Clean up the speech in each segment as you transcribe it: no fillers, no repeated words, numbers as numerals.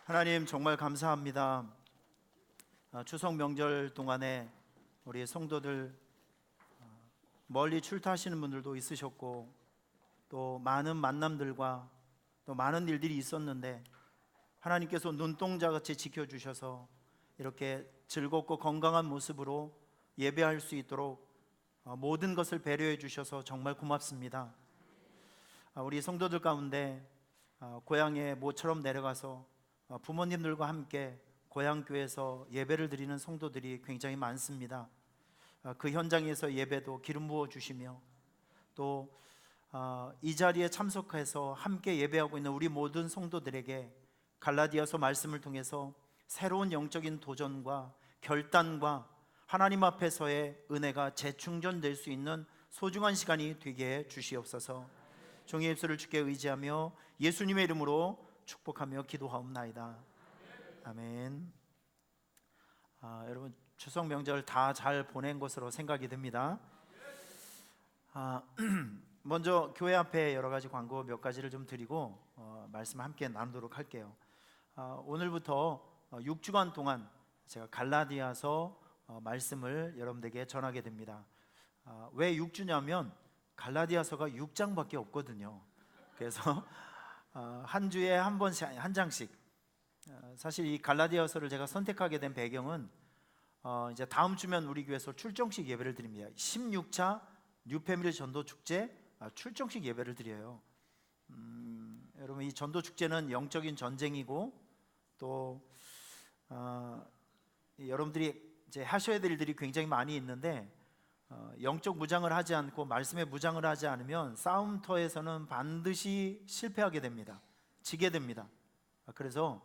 하나님 정말 감사합니다. 추석 명절 동안에 우리 성도들 멀리 출타하시는 분들도 있으셨고 또 많은 만남들과 또 많은 일들이 있었는데 하나님께서 눈동자같이 지켜주셔서 이렇게 즐겁고 건강한 모습으로 예배할 수 있도록 모든 것을 배려해 주셔서 정말 고맙습니다. 우리 성도들 가운데 고향에 모처럼 내려가서 부모님들과 함께 고향교회에서 예배를 드리는 성도들이 굉장히 많습니다. 그 현장에서 예배도 기름 부어 주시며 또 이 자리에 참석해서 함께 예배하고 있는 우리 모든 성도들에게 갈라디아서 말씀을 통해서 새로운 영적인 도전과 결단과 하나님 앞에서의 은혜가 재충전될 수 있는 소중한 시간이 되게 해 주시옵소서. 종의 입술을 주께 의지하며 예수님의 이름으로 축복하며 기도하옵나이다. 아멘. 여러분 추석 명절 다 잘 보낸 것으로 생각이 됩니다. 먼저 교회 앞에 여러 가지 광고 몇 가지를 좀 드리고 말씀 함께 나누도록 할게요. 오늘부터 6주간 동안 제가 갈라디아서 말씀을 여러분들에게 전하게 됩니다. 왜 6주냐면 갈라디아서가 6장밖에 없거든요. 그래서 한 주에 한 번씩 한 장씩. 사실 이 갈라디아서를 제가 선택하게 된 배경은 이제 다음 주면 우리 교회에서 출정식 예배를 드립니다. 16차 뉴패밀리 전도 축제 출정식 예배를 드려요. 여러분 이 전도 축제는 영적인 전쟁이고 또 여러분들이 이제 하셔야 될 일들이 굉장히 많이 있는데 영적 무장을 하지 않고 말씀의 무장을 하지 않으면 싸움터에서는 반드시 실패하게 됩니다. 지게 됩니다. 그래서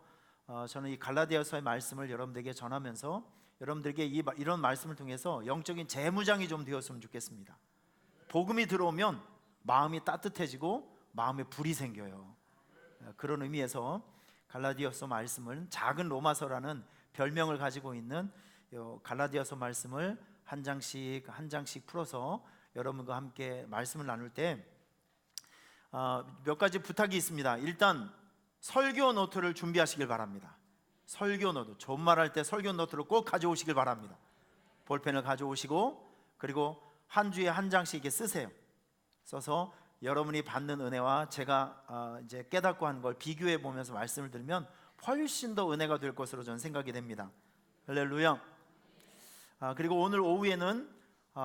저는 이 갈라디아서의 말씀을 여러분들에게 전하면서 여러분들에게 이런 말씀을 통해서 영적인 재무장이 좀 되었으면 좋겠습니다. 복음이 들어오면 마음이 따뜻해지고 마음에 불이 생겨요. 그런 의미에서 갈라디아서 말씀은 작은 로마서라는 별명을 가지고 있는 갈라디아서 말씀을 한 장씩 풀어서 여러분과 함께 말씀을 나눌 때 몇 가지 부탁이 있습니다. 일단 설교 노트를 준비하시길 바랍니다. 설교 노트, 존말할 때 설교 노트를 꼭 가져오시길 바랍니다. 볼펜을 가져오시고 그리고 한 주에 한 장씩 이렇게 쓰세요. 써서 여러분이 받는 은혜와 제가 이제 깨닫고 한 걸 비교해 보면서 말씀을 들으면 훨씬 더 은혜가 될 것으로 저는 생각이 됩니다. 할렐루야. 그리고 오늘 오후에는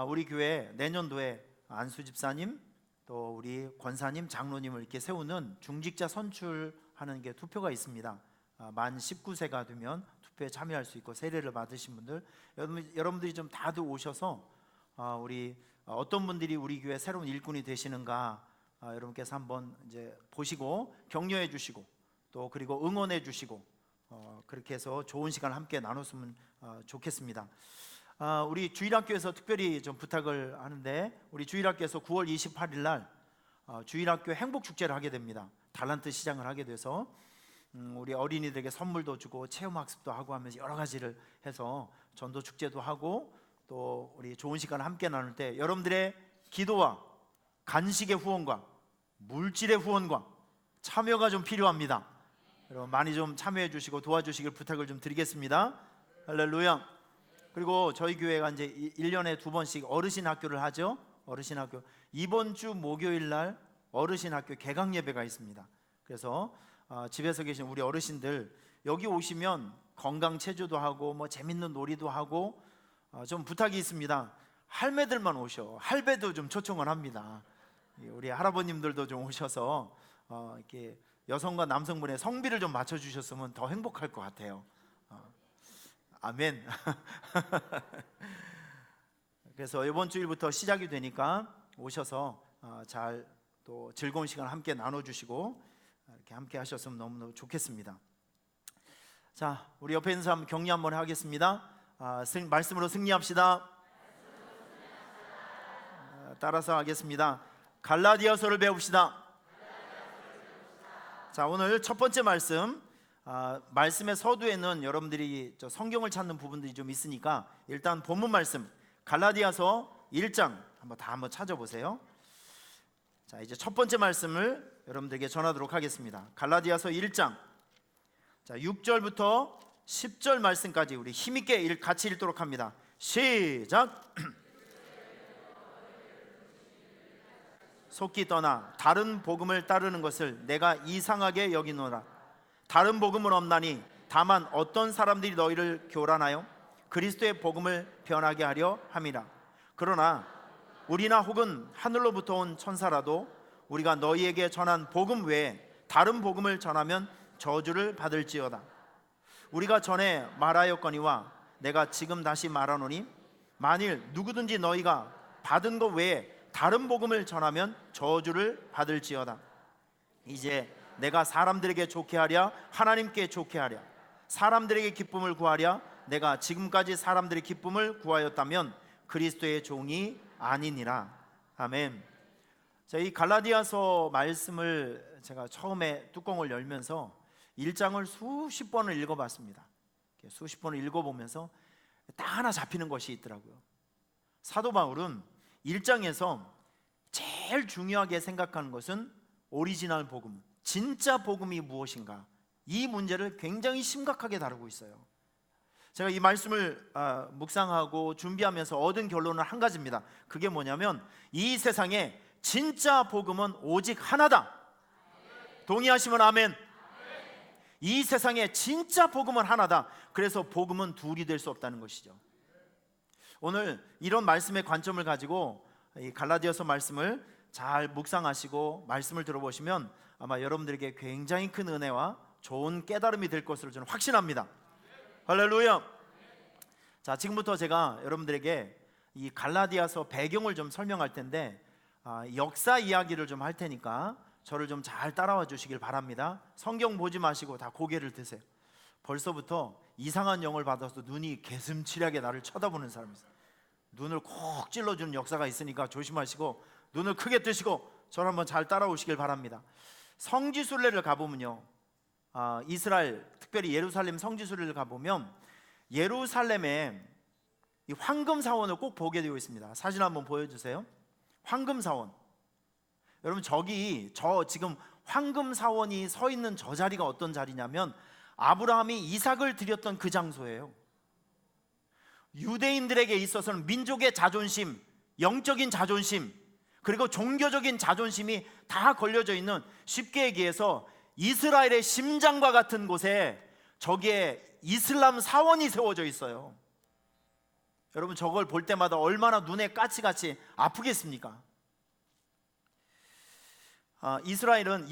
우리 교회 내년도에 안수 집사님 또 우리 권사님 장로님을 이렇게 세우는 중직자 선출하는 게 투표가 있습니다. 만 19세가 되면 투표에 참여할 수 있고 세례를 받으신 분들 여러분들이 좀 다들 오셔서 우리 어떤 분들이 우리 교회 새로운 일꾼이 되시는가 여러분께서 한번 이제 보시고 격려해 주시고 또 그리고 응원해 주시고 그렇게 해서 좋은 시간 함께 나눴으면 좋겠습니다. 우리 주일학교에서 특별히 좀 부탁을 하는데 우리 주일학교에서 9월 28일 날 주일학교 행복축제를 하게 됩니다. 달란트 시장을 하게 돼서 우리 어린이들에게 선물도 주고 체험학습도 하고 하면서 여러 가지를 해서 전도축제도 하고 또 우리 좋은 시간 함께 나눌 때 여러분들의 기도와 간식의 후원과 물질의 후원과 참여가 좀 필요합니다. 여러분 많이 좀 참여해 주시고 도와주시길 부탁을 좀 드리겠습니다. 할렐루야. 그리고 저희 교회가 이제 1년에 2번씩 어르신 학교를 하죠. 어르신 학교 이번 주 목요일 날 어르신 학교 개강 예배가 있습니다. 그래서 집에서 계신 우리 어르신들 여기 오시면 건강 체조도 하고 뭐 재밌는 놀이도 하고 좀 부탁이 있습니다. 할매들만 오셔. 할배도 좀 초청을 합니다. 우리 할아버님들도 좀 오셔서 이렇게 여성과 남성분의 성비를 좀 맞춰주셨으면 더 행복할 것 같아요. 아멘. 그래서 이번 주일부터 시작이 되니까 오셔서 잘 또 즐거운 시간 함께 나눠주시고 이렇게 함께 하셨으면 너무너무 좋겠습니다. 자, 우리 옆에 있는 사람 격려 한번 하겠습니다. 말씀으로 승리합시다. 따라서 하겠습니다. 갈라디아서를 배웁시다. 자, 오늘 첫 번째 말씀 말씀의 서두에는 여러분들이 성경을 찾는 부분들이 좀 있으니까 일단 본문 말씀 갈라디아서 1장 한번 찾아보세요. 자, 이제 첫 번째 말씀을 여러분들에게 전하도록 하겠습니다. 갈라디아서 1장 자, 6절부터 10절 말씀까지 우리 힘있게 같이 읽도록 합니다. 시작. 속히 떠나 다른 복음을 따르는 것을 내가 이상하게 여기노라. 다른 복음은 없나니 다만 어떤 사람들이 너희를 교란하여 그리스도의 복음을 변하게 하려 함이라. 그러나 우리나 혹은 하늘로부터 온 천사라도 우리가 너희에게 전한 복음 외에 다른 복음을 전하면 저주를 받을지어다. 우리가 전에 말하였거니와 내가 지금 다시 말하노니 만일 누구든지 너희가 받은 것 외에 다른 복음을 전하면 저주를 받을지어다. 이제 내가 사람들에게 좋게 하랴 하나님께 좋게 하랴 사람들에게 기쁨을 구하랴 내가 지금까지 사람들의 기쁨을 구하였다면 그리스도의 종이 아니니라. 아멘. 자, 이 갈라디아서 말씀을 제가 처음에 뚜껑을 열면서 1장을 수십 번을 읽어봤습니다. 수십 번을 읽어보면서 딱 하나 잡히는 것이 있더라고요. 사도 바울은 1장에서 제일 중요하게 생각하는 것은 오리지널 복음, 진짜 복음이 무엇인가, 이 문제를 굉장히 심각하게 다루고 있어요. 제가 이 말씀을 묵상하고 준비하면서 얻은 결론은 한 가지입니다. 그게 뭐냐면 이 세상에 진짜 복음은 오직 하나다. 동의하시면 아멘. 이 세상에 진짜 복음은 하나다. 그래서 복음은 둘이 될 수 없다는 것이죠. 오늘 이런 말씀의 관점을 가지고 이 갈라디아서 말씀을 잘 묵상하시고 말씀을 들어보시면 아마 여러분들에게 굉장히 큰 은혜와 좋은 깨달음이 될 것으로 저는 확신합니다. 할렐루야. 자, 지금부터 제가 여러분들에게 이 갈라디아서 배경을 좀 설명할 텐데 역사 이야기를 좀 할 테니까 저를 좀 잘 따라와 주시길 바랍니다. 성경 보지 마시고 다 고개를 드세요. 벌써부터 이상한 영을 받아서 눈이 개슴츠레하게 나를 쳐다보는 사람이 있어요. 눈을 콕 찔러주는 역사가 있으니까 조심하시고 눈을 크게 뜨시고 저를 한번 잘 따라오시길 바랍니다. 성지순례를 가보면요, 이스라엘, 특별히 예루살렘 성지순례를 가보면 예루살렘에 이 황금사원을 꼭 보게 되어 있습니다. 사진 한번 보여주세요. 황금사원. 여러분, 저 지금 황금사원이 서 있는 저 자리가 어떤 자리냐면 아브라함이 이삭을 드렸던 그 장소예요. 유대인들에게 있어서는 민족의 자존심, 영적인 자존심, 그리고 종교적인 자존심이 다 걸려져 있는, 쉽게 얘기해서 이스라엘의 심장과 같은 곳에 저기에 이슬람 사원이 세워져 있어요. 여러분, 저걸 볼 때마다 얼마나 눈에 까치같이 아프겠습니까? 이스라엘은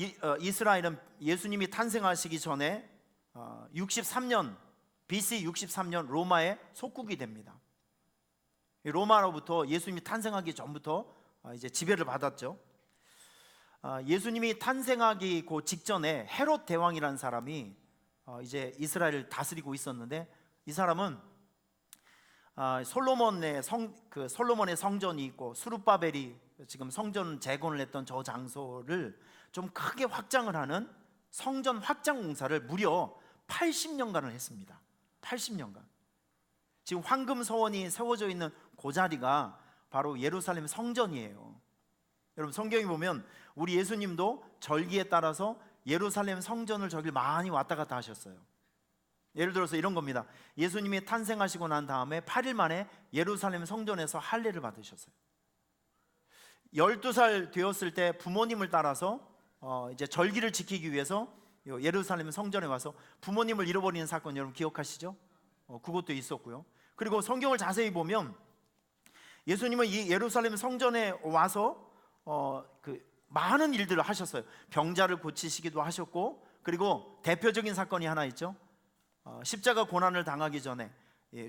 예수님이 탄생하시기 전에 63년 BC 63년 로마의 속국이 됩니다. 로마로부터 예수님이 탄생하기 전부터 이제 지배를 받았죠. 예수님이 탄생하기 그 직전에 헤롯 대왕이라는 사람이 이제 이스라엘을 다스리고 있었는데, 이 사람은 솔로몬의 성전이 있고 수룹바벨이 지금 성전 재건을 했던 저 장소를 좀 크게 확장을 하는 성전 확장 공사를 무려 80년간을 했습니다. 80년간. 지금 황금서원이 세워져 있는 그 자리가 바로 예루살렘 성전이에요. 여러분, 성경에 보면 우리 예수님도 절기에 따라서 예루살렘 성전을 저길 많이 왔다 갔다 하셨어요. 예를 들어서 이런 겁니다. 예수님이 탄생하시고 난 다음에 8일 만에 예루살렘 성전에서 할례를 받으셨어요. 12살 되었을 때 부모님을 따라서 이제 절기를 지키기 위해서 예루살렘 성전에 와서 부모님을 잃어버리는 사건 여러분 기억하시죠? 그것도 있었고요. 그리고 성경을 자세히 보면 예수님은 이 예루살렘 성전에 와서 많은 일들을 하셨어요. 병자를 고치시기도 하셨고, 그리고 대표적인 사건이 하나 있죠. 십자가 고난을 당하기 전에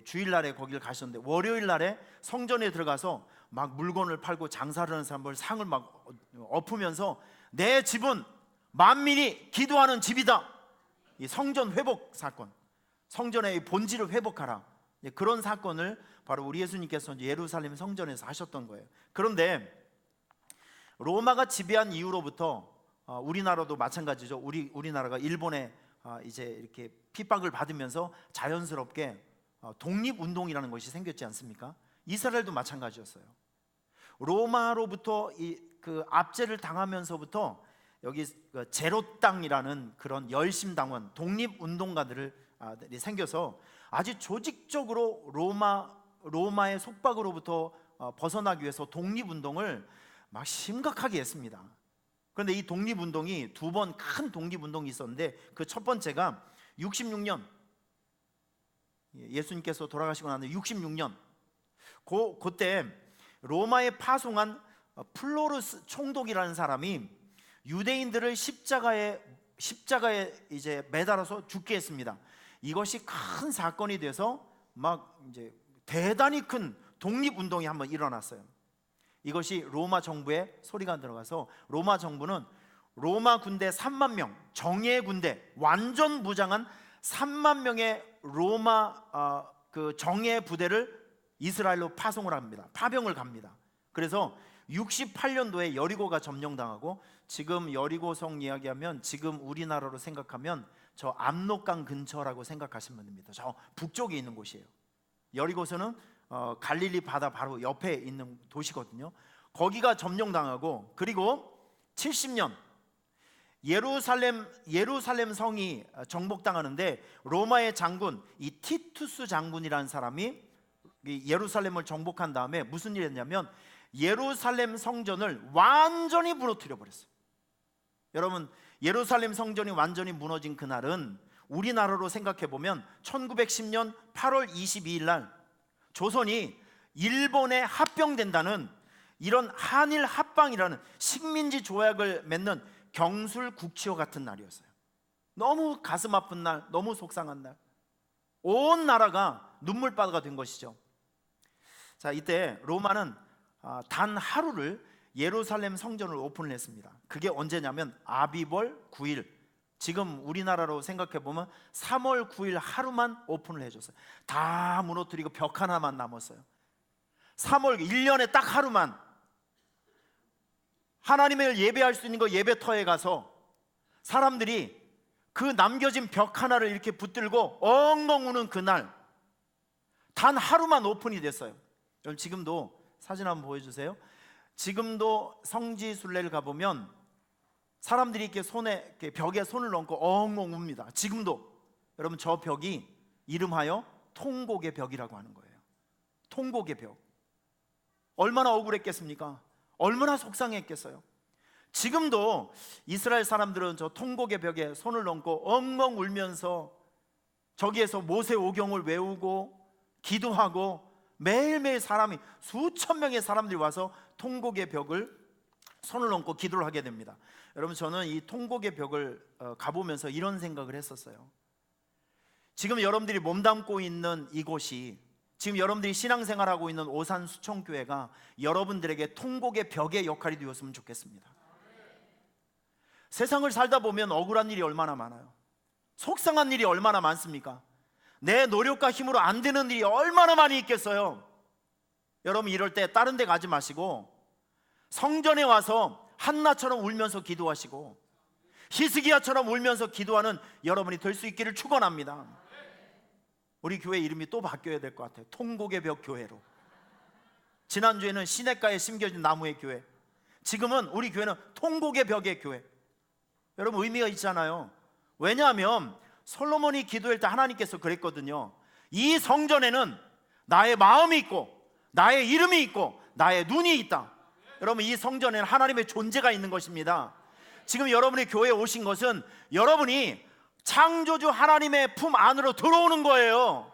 주일날에 거기를 가셨는데, 월요일날에 성전에 들어가서 막 물건을 팔고 장사를 하는 사람들 상을 막 엎으면서 내 집은 만민이 기도하는 집이다. 이 성전 회복 사건, 성전의 본질을 회복하라, 그런 사건을 바로 우리 예수님께서 예루살렘 성전에서 하셨던 거예요. 그런데 로마가 지배한 이후로부터 우리나라도 마찬가지죠. 우리나라가 일본에 이제 이렇게 핍박을 받으면서 자연스럽게 독립운동이라는 것이 생겼지 않습니까? 이스라엘도 마찬가지였어요. 로마로부터 그 압제를 당하면서부터 여기 제로 땅이라는 그런 열심당원 독립운동가들이 생겨서 아주 조직적으로 로마의 속박으로부터 벗어나기 위해서 독립운동을 막 심각하게 했습니다. 그런데 이 독립운동이 두 번 큰 독립운동이 있었는데, 그 첫 번째가 66년, 예수님께서 돌아가시고 난 66년, 그때 로마에 파송한 플로루스 총독이라는 사람이 유대인들을 십자가에 이제 매달아서 죽게 했습니다. 이것이 큰 사건이 돼서 막 이제 대단히 큰 독립운동이 한번 일어났어요. 이것이 로마 정부에 소리가 들어가서 로마 정부는 로마 군대 3만 명, 정예 군대, 완전 무장한 3만 명의 로마 그 정예 부대를 이스라엘로 파송을 합니다. 파병을 갑니다. 그래서 68년도에 여리고가 점령당하고, 지금 여리고성 이야기하면 지금 우리나라로 생각하면 저 압록강 근처라고 생각하시면 됩니다. 저 북쪽에 있는 곳이에요. 여리고서는 갈릴리 바다 바로 옆에 있는 도시거든요. 거기가 점령당하고, 그리고 70년 예루살렘 성이 정복당하는데, 로마의 장군 이 티투스 장군이라는 사람이 예루살렘을 정복한 다음에 무슨 일을 했냐면 예루살렘 성전을 완전히 무너뜨려 버렸어요. 여러분, 예루살렘 성전이 완전히 무너진 그날은 우리나라로 생각해 보면 1910년 8월 22일 날 조선이 일본에 합병된다는 이런 한일 합방이라는 식민지 조약을 맺는 경술국치와 같은 날이었어요. 너무 가슴 아픈 날, 너무 속상한 날, 온 나라가 눈물바다가 된 것이죠. 자, 이때 로마는 단 하루를 예루살렘 성전을 오픈을 했습니다. 그게 언제냐면 아비벌 9일, 지금 우리나라로 생각해 보면 3월 9일 하루만 오픈을 해줬어요. 다 무너뜨리고 벽 하나만 남았어요. 3월 1년에 딱 하루만 하나님을 예배할 수 있는 거 예배터에 가서 사람들이 그 남겨진 벽 하나를 이렇게 붙들고 엉엉 우는 그날 단 하루만 오픈이 됐어요. 여러분, 지금도 사진 한번 보여주세요. 지금도 성지순례를 가보면 사람들이 이렇게 이렇게 벽에 손을 얹고 엉엉 웁니다. 지금도. 여러분, 저 벽이 이름하여 통곡의 벽이라고 하는 거예요. 통곡의 벽. 얼마나 억울했겠습니까? 얼마나 속상했겠어요. 지금도 이스라엘 사람들은 저 통곡의 벽에 손을 얹고 엉엉 울면서 저기에서 모세오경을 외우고 기도하고, 매일매일 사람이 수천 명의 사람들이 와서 통곡의 벽을 손을 얹고 기도를 하게 됩니다. 여러분, 저는 이 통곡의 벽을 가보면서 이런 생각을 했었어요. 지금 여러분들이 몸담고 있는 이곳이, 지금 여러분들이 신앙생활하고 있는 오산 수청교회가 여러분들에게 통곡의 벽의 역할이 되었으면 좋겠습니다. 세상을 살다 보면 억울한 일이 얼마나 많아요. 속상한 일이 얼마나 많습니까? 내 노력과 힘으로 안 되는 일이 얼마나 많이 있겠어요. 여러분, 이럴 때 다른 데 가지 마시고 성전에 와서 한나처럼 울면서 기도하시고 히스기야처럼 울면서 기도하는 여러분이 될 수 있기를 축원합니다. 우리 교회 이름이 또 바뀌어야 될 것 같아요. 통곡의 벽 교회로. 지난주에는 시냇가에 심겨진 나무의 교회, 지금은 우리 교회는 통곡의 벽의 교회. 여러분, 의미가 있잖아요. 왜냐하면 솔로몬이 기도할 때 하나님께서 그랬거든요. 이 성전에는 나의 마음이 있고 나의 이름이 있고 나의 눈이 있다. 여러분, 이 성전에는 하나님의 존재가 있는 것입니다. 지금 여러분이 교회에 오신 것은 여러분이 창조주 하나님의 품 안으로 들어오는 거예요.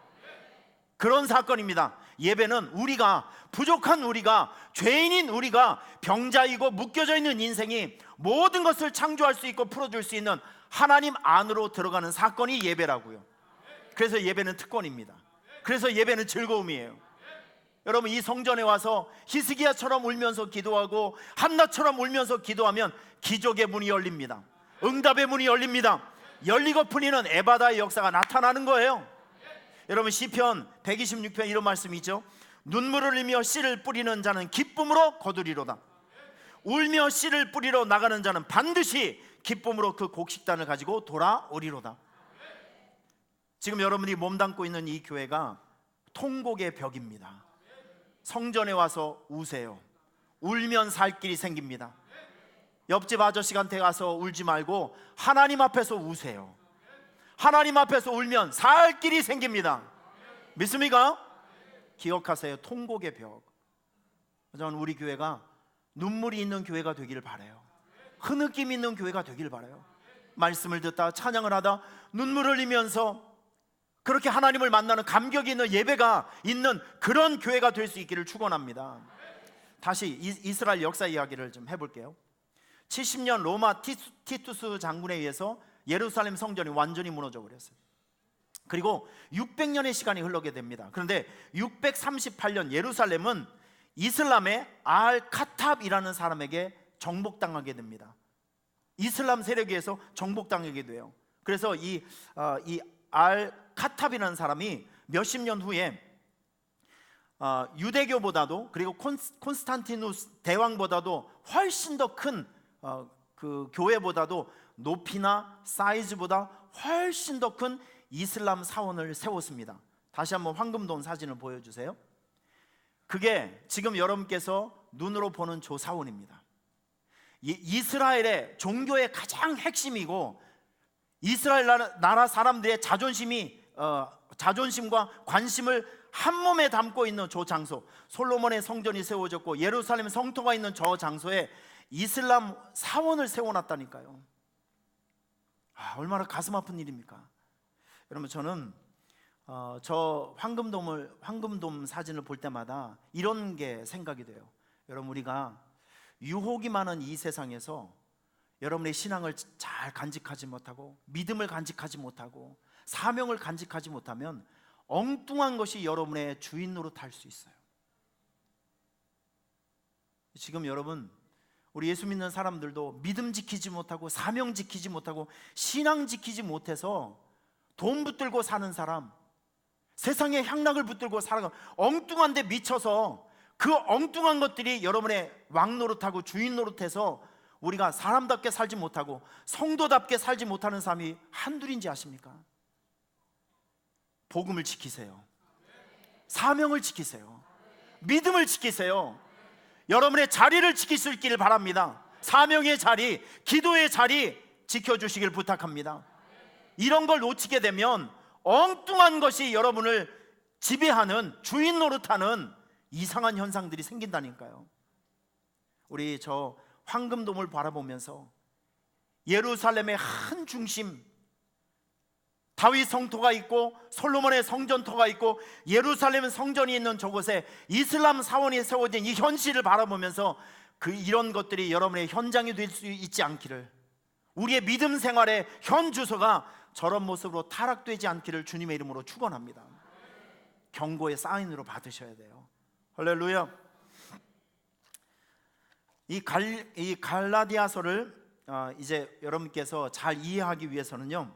그런 사건입니다. 예배는 우리가, 부족한 우리가, 죄인인 우리가, 병자이고 묶여져 있는 인생이 모든 것을 창조할 수 있고 풀어줄 수 있는 하나님 안으로 들어가는 사건이 예배라고요. 그래서 예배는 특권입니다. 그래서 예배는 즐거움이에요. 여러분, 이 성전에 와서 히스기야처럼 울면서 기도하고 한나처럼 울면서 기도하면 기적의 문이 열립니다. 응답의 문이 열립니다. 열리고프니는 에바다의 역사가 나타나는 거예요. 여러분, 시편 126편 이런 말씀이 있죠. 눈물을 흘리며 씨를 뿌리는 자는 기쁨으로 거두리로다. 울며 씨를 뿌리러 나가는 자는 반드시 기쁨으로 그 곡식단을 가지고 돌아오리로다. 지금 여러분이 몸담고 있는 이 교회가 통곡의 벽입니다. 성전에 와서 우세요. 울면 살 길이 생깁니다. 옆집 아저씨한테 가서 울지 말고 하나님 앞에서 우세요. 하나님 앞에서 울면 살 길이 생깁니다. 믿습니까? 기억하세요. 통곡의 벽. 저는 우리 교회가 눈물이 있는 교회가 되기를 바라요. 흐느낌 있는 교회가 되기를 바라요. 말씀을 듣다 찬양을 하다 눈물 흘리면서 그렇게 하나님을 만나는 감격이 있는 예배가 있는 그런 교회가 될 수 있기를 축원합니다. 다시 이스라엘 역사 이야기를 좀 해볼게요. 70년 로마 티투스 장군에 의해서 예루살렘 성전이 완전히 무너져 버렸어요. 그리고 600년의 시간이 흘러게 됩니다. 그런데 638년 예루살렘은 이슬람의 알-카탑이라는 사람에게 정복당하게 됩니다. 이슬람 세력에 의해서 정복당하게 돼요. 그래서 이 알-카탑이라는 사람이 몇십 년 후에 유대교보다도 그리고 콘스탄티누스 대왕보다도 훨씬 더 큰 그 교회보다도 높이나 사이즈보다 훨씬 더 큰 이슬람 사원을 세웠습니다. 다시 한번 황금돔 사진을 보여주세요. 그게 지금 여러분께서 눈으로 보는 조 사원입니다. 이스라엘의 종교의 가장 핵심이고 이스라엘 나라 사람들의 자존심과 관심을 한 몸에 담고 있는 저 장소, 솔로몬의 성전이 세워졌고 예루살렘 성터가 있는 저 장소에 이슬람 사원을 세워놨다니까요. 얼마나 가슴 아픈 일입니까? 여러분, 저는 저 황금돔 사진을 볼 때마다 이런 게 생각이 돼요. 여러분, 우리가 유혹이 많은 이 세상에서 여러분의 신앙을 잘 간직하지 못하고 믿음을 간직하지 못하고 사명을 간직하지 못하면 엉뚱한 것이 여러분의 주인 노릇할 수 있어요. 지금 여러분, 우리 예수 믿는 사람들도 믿음 지키지 못하고 사명 지키지 못하고 신앙 지키지 못해서 돈 붙들고 사는 사람, 세상의 향락을 붙들고 살아가 엉뚱한 데 미쳐서 그 엉뚱한 것들이 여러분의 왕 노릇하고 주인 노릇해서 우리가 사람답게 살지 못하고 성도답게 살지 못하는 삶이 한둘인지 아십니까? 복음을 지키세요. 사명을 지키세요. 믿음을 지키세요. 여러분의 자리를 지킬 수 있기를 바랍니다. 사명의 자리, 기도의 자리 지켜주시길 부탁합니다. 이런 걸 놓치게 되면 엉뚱한 것이 여러분을 지배하는, 주인 노릇하는 이상한 현상들이 생긴다니까요. 우리 저 황금돔을 바라보면서 예루살렘의 한 중심, 다윗 성토가 있고 솔로몬의 성전터가 있고 예루살렘 성전이 있는 저곳에 이슬람 사원이 세워진 이 현실을 바라보면서 이런 것들이 여러분의 현장이 될 수 있지 않기를, 우리의 믿음 생활의 현 주소가 저런 모습으로 타락되지 않기를 주님의 이름으로 축원합니다. 경고의 사인으로 받으셔야 돼요. 할렐루야. 이 갈라디아서를 이제 여러분께서 잘 이해하기 위해서는요,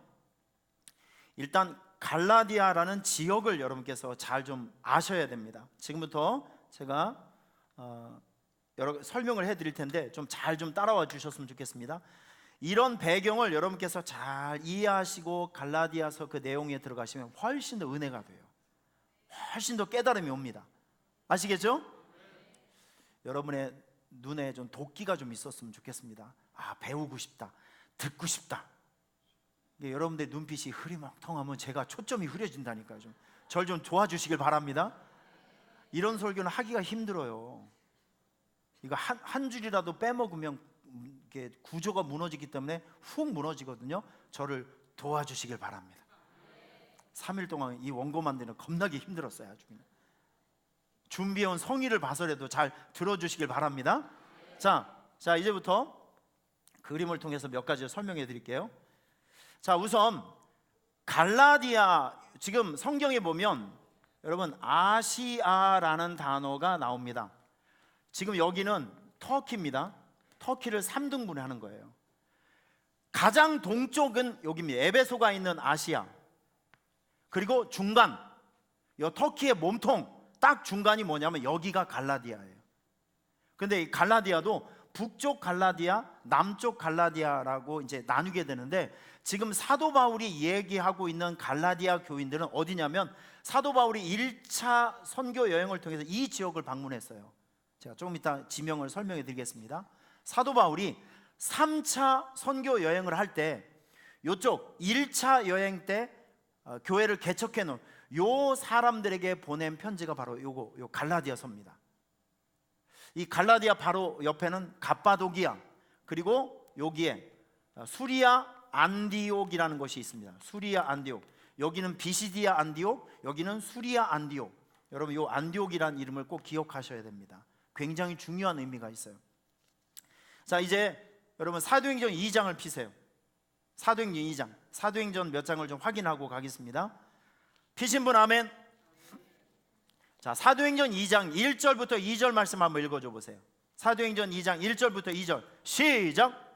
일단 갈라디아라는 지역을 여러분께서 잘 좀 아셔야 됩니다. 지금부터 제가 여러 설명을 해드릴 텐데 좀 잘 좀 따라와 주셨으면 좋겠습니다. 이런 배경을 여러분께서 잘 이해하시고 갈라디아서 그 내용에 들어가시면 훨씬 더 은혜가 돼요. 훨씬 더 깨달음이 옵니다. 아시겠죠? 여러분의 눈에 좀 도끼가 좀 있었으면 좋겠습니다. 배우고 싶다, 듣고 싶다. 여러분들 눈빛이 흐리멍텅하면 제가 초점이 흐려진다니까요. 절 좀 도와주시길 바랍니다. 이런 설교는 하기가 힘들어요. 이거 한 줄이라도 빼먹으면 이게 구조가 무너지기 때문에 훅 무너지거든요. 저를 도와주시길 바랍니다. 3일 동안 이 원고 만드는 겁나게 힘들었어요. 아주 그냥. 준비해온 성의를 봐서라도 잘 들어주시길 바랍니다. 자, 이제부터 그림을 통해서 몇 가지 설명해 드릴게요. 자, 우선 갈라디아, 지금 성경에 보면 여러분 아시아라는 단어가 나옵니다. 지금 여기는 터키입니다. 터키를 3등분을 하는 거예요. 가장 동쪽은 여기입니다. 에베소가 있는 아시아, 그리고 중간, 이 터키의 몸통 딱 중간이 뭐냐면 여기가 갈라디아예요. 근데 이 갈라디아도 북쪽 갈라디아, 남쪽 갈라디아라고 이제 나누게 되는데, 지금 사도 바울이 얘기하고 있는 갈라디아 교인들은 어디냐면 사도 바울이 1차 선교 여행을 통해서 이 지역을 방문했어요. 제가 조금 이따 지명을 설명해 드리겠습니다. 사도 바울이 3차 선교 여행을 할 때 요쪽 1차 여행 때 교회를 개척해 놓은 요 사람들에게 보낸 편지가 바로 요 갈라디아서입니다. 이 갈라디아 바로 옆에는 갑바도기아, 그리고 여기에 수리아 안디옥이라는 것이 있습니다. 수리아 안디옥. 여기는 비시디아 안디옥, 여기는 수리아 안디옥. 여러분, 이 안디옥이라는 이름을 꼭 기억하셔야 됩니다. 굉장히 중요한 의미가 있어요. 자, 이제 여러분 사도행전 2장을 피세요. 사도행전 2장. 사도행전 몇 장을 좀 확인하고 가겠습니다. 피신 분 아멘. 자, 사도행전 2장 1절부터 2절 말씀 한번 읽어줘 보세요. 사도행전 2장 1절부터 2절 시작.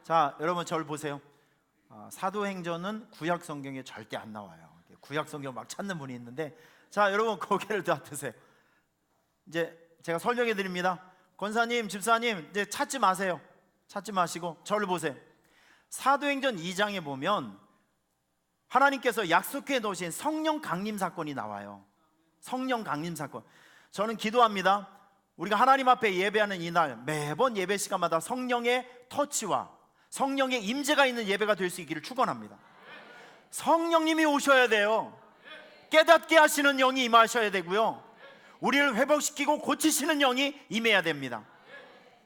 자, 여러분 저를 보세요. 사도행전은 구약 성경에 절대 안 나와요. 구약 성경 막 찾는 분이 있는데, 자, 여러분 고개를 다 드세요. 이제 제가 설명해 드립니다. 권사님, 집사님, 이제 찾지 마세요. 찾지 마시고 저를 보세요. 사도행전 2장에 보면 하나님께서 약속해 놓으신 성령 강림 사건이 나와요. 성령 강림 사건. 저는 기도합니다. 우리가 하나님 앞에 예배하는 이날 매번 예배 시간마다 성령의 터치와 성령의 임재가 있는 예배가 될 수 있기를 축원합니다. 성령님이 오셔야 돼요. 깨닫게 하시는 영이 임하셔야 되고요, 우리를 회복시키고 고치시는 영이 임해야 됩니다.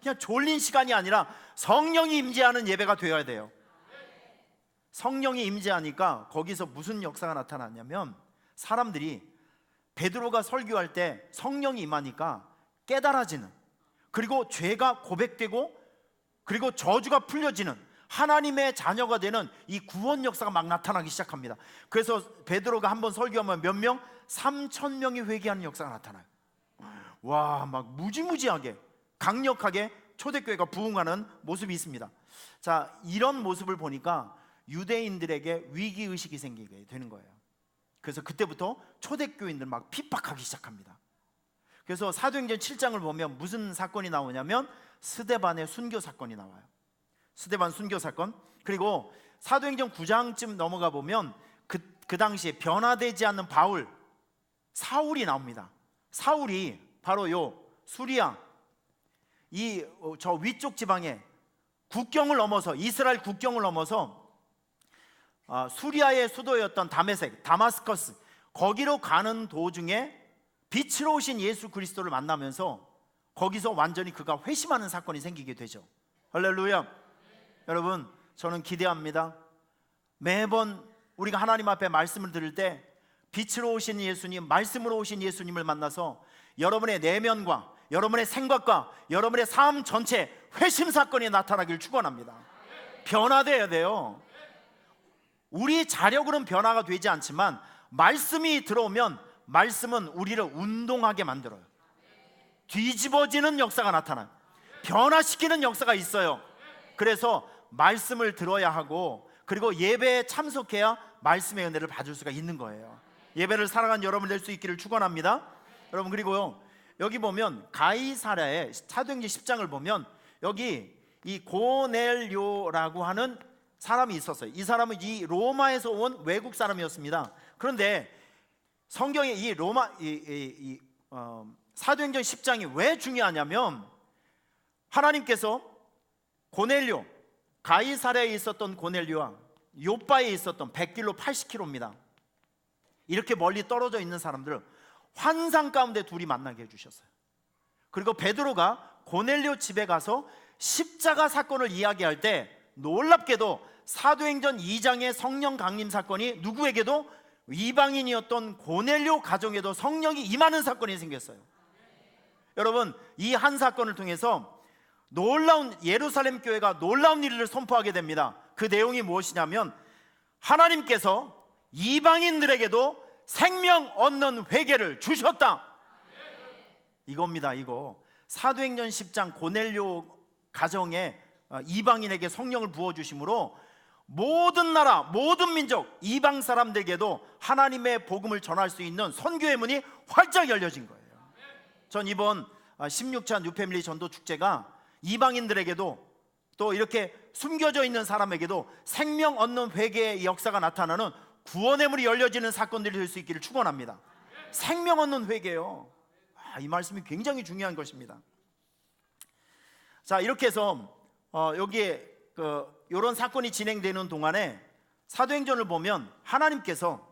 그냥 졸린 시간이 아니라 성령이 임재하는 예배가 되어야 돼요. 성령이 임재하니까 거기서 무슨 역사가 나타났냐면, 사람들이 베드로가 설교할 때 성령이 임하니까 깨달아지는, 그리고 죄가 고백되고 그리고 저주가 풀려지는, 하나님의 자녀가 되는 이 구원 역사가 막 나타나기 시작합니다. 그래서 베드로가 한번 설교하면 몇 명? 3,000명이 회개하는 역사가 나타나요. 와, 막 무지무지하게 강력하게 초대교회가 부흥하는 모습이 있습니다. 자, 이런 모습을 보니까 유대인들에게 위기의식이 생기게 되는 거예요. 그래서 그때부터 초대교인들 막 핍박하기 시작합니다. 그래서 사도행전 7장을 보면 무슨 사건이 나오냐면 스데반의 순교 사건이 나와요. 스데반 순교 사건. 그리고 사도행전 9장쯤 넘어가 보면 그 당시에 변화되지 않는 바울, 사울이 나옵니다. 사울이 바로 요 수리아, 저 위쪽 지방에 국경을 넘어서, 이스라엘 국경을 넘어서 수리아의 수도였던 다마스커스, 거기로 가는 도중에 빛으로 오신 예수 그리스도를 만나면서 거기서 완전히 그가 회심하는 사건이 생기게 되죠. 할렐루야. 여러분, 저는 기대합니다. 매번 우리가 하나님 앞에 말씀을 들을 때 빛으로 오신 예수님, 말씀으로 오신 예수님을 만나서 여러분의 내면과 여러분의 생각과 여러분의 삶 전체 회심 사건이 나타나길 축원합니다. 변화되어야 돼요. 우리 자력으로는 변화가 되지 않지만 말씀이 들어오면 말씀은 우리를 운동하게 만들어요. 뒤집어지는 역사가 나타나요. 변화시키는 역사가 있어요. 그래서 말씀을 들어야 하고, 그리고 예배에 참석해야 말씀의 은혜를 받을 수가 있는 거예요. 예배를 살아가는 여러분 될 수 있기를 축원합니다. 여러분, 그리고요, 여기 보면 가이사랴의 사도행전 10장을 보면 여기 이 고넬료라고 하는 사람이 있었어요. 이 사람은 이 로마에서 온 외국 사람이었습니다. 그런데 성경에 이 사도행전 10장이 왜 중요하냐면, 하나님께서 고넬료, 가이사랴에 있었던 고넬료와 요빠에 있었던 100길로 80km입니다. 이렇게 멀리 떨어져 있는 사람들을 환상 가운데 둘이 만나게 해주셨어요. 그리고 베드로가 고넬료 집에 가서 십자가 사건을 이야기할 때 놀랍게도 사도행전 2장의 성령 강림 사건이 누구에게도, 이방인이었던 고넬료 가정에도 성령이 임하는 사건이 생겼어요. 여러분, 이 한 사건을 통해서 놀라운 예루살렘 교회가 놀라운 일을 선포하게 됩니다. 그 내용이 무엇이냐면, 하나님께서 이방인들에게도 생명 얻는 회개를 주셨다, 이겁니다. 이거 사도행전 10장 고넬료 가정에 이방인에게 성령을 부어주심으로 모든 나라, 모든 민족, 이방 사람들에게도 하나님의 복음을 전할 수 있는 선교의 문이 활짝 열려진 거예요. 전 이번 16차 뉴패밀리 전도 축제가 이방인들에게도 또 이렇게 숨겨져 있는 사람에게도 생명 얻는 회개의 역사가 나타나는 구원의 문이 열려지는 사건들이 될 수 있기를 축원합니다. 생명 얻는 회개요. 이 말씀이 굉장히 중요한 것입니다. 자, 이렇게 해서 여기에 이런 사건이 진행되는 동안에 사도행전을 보면 하나님께서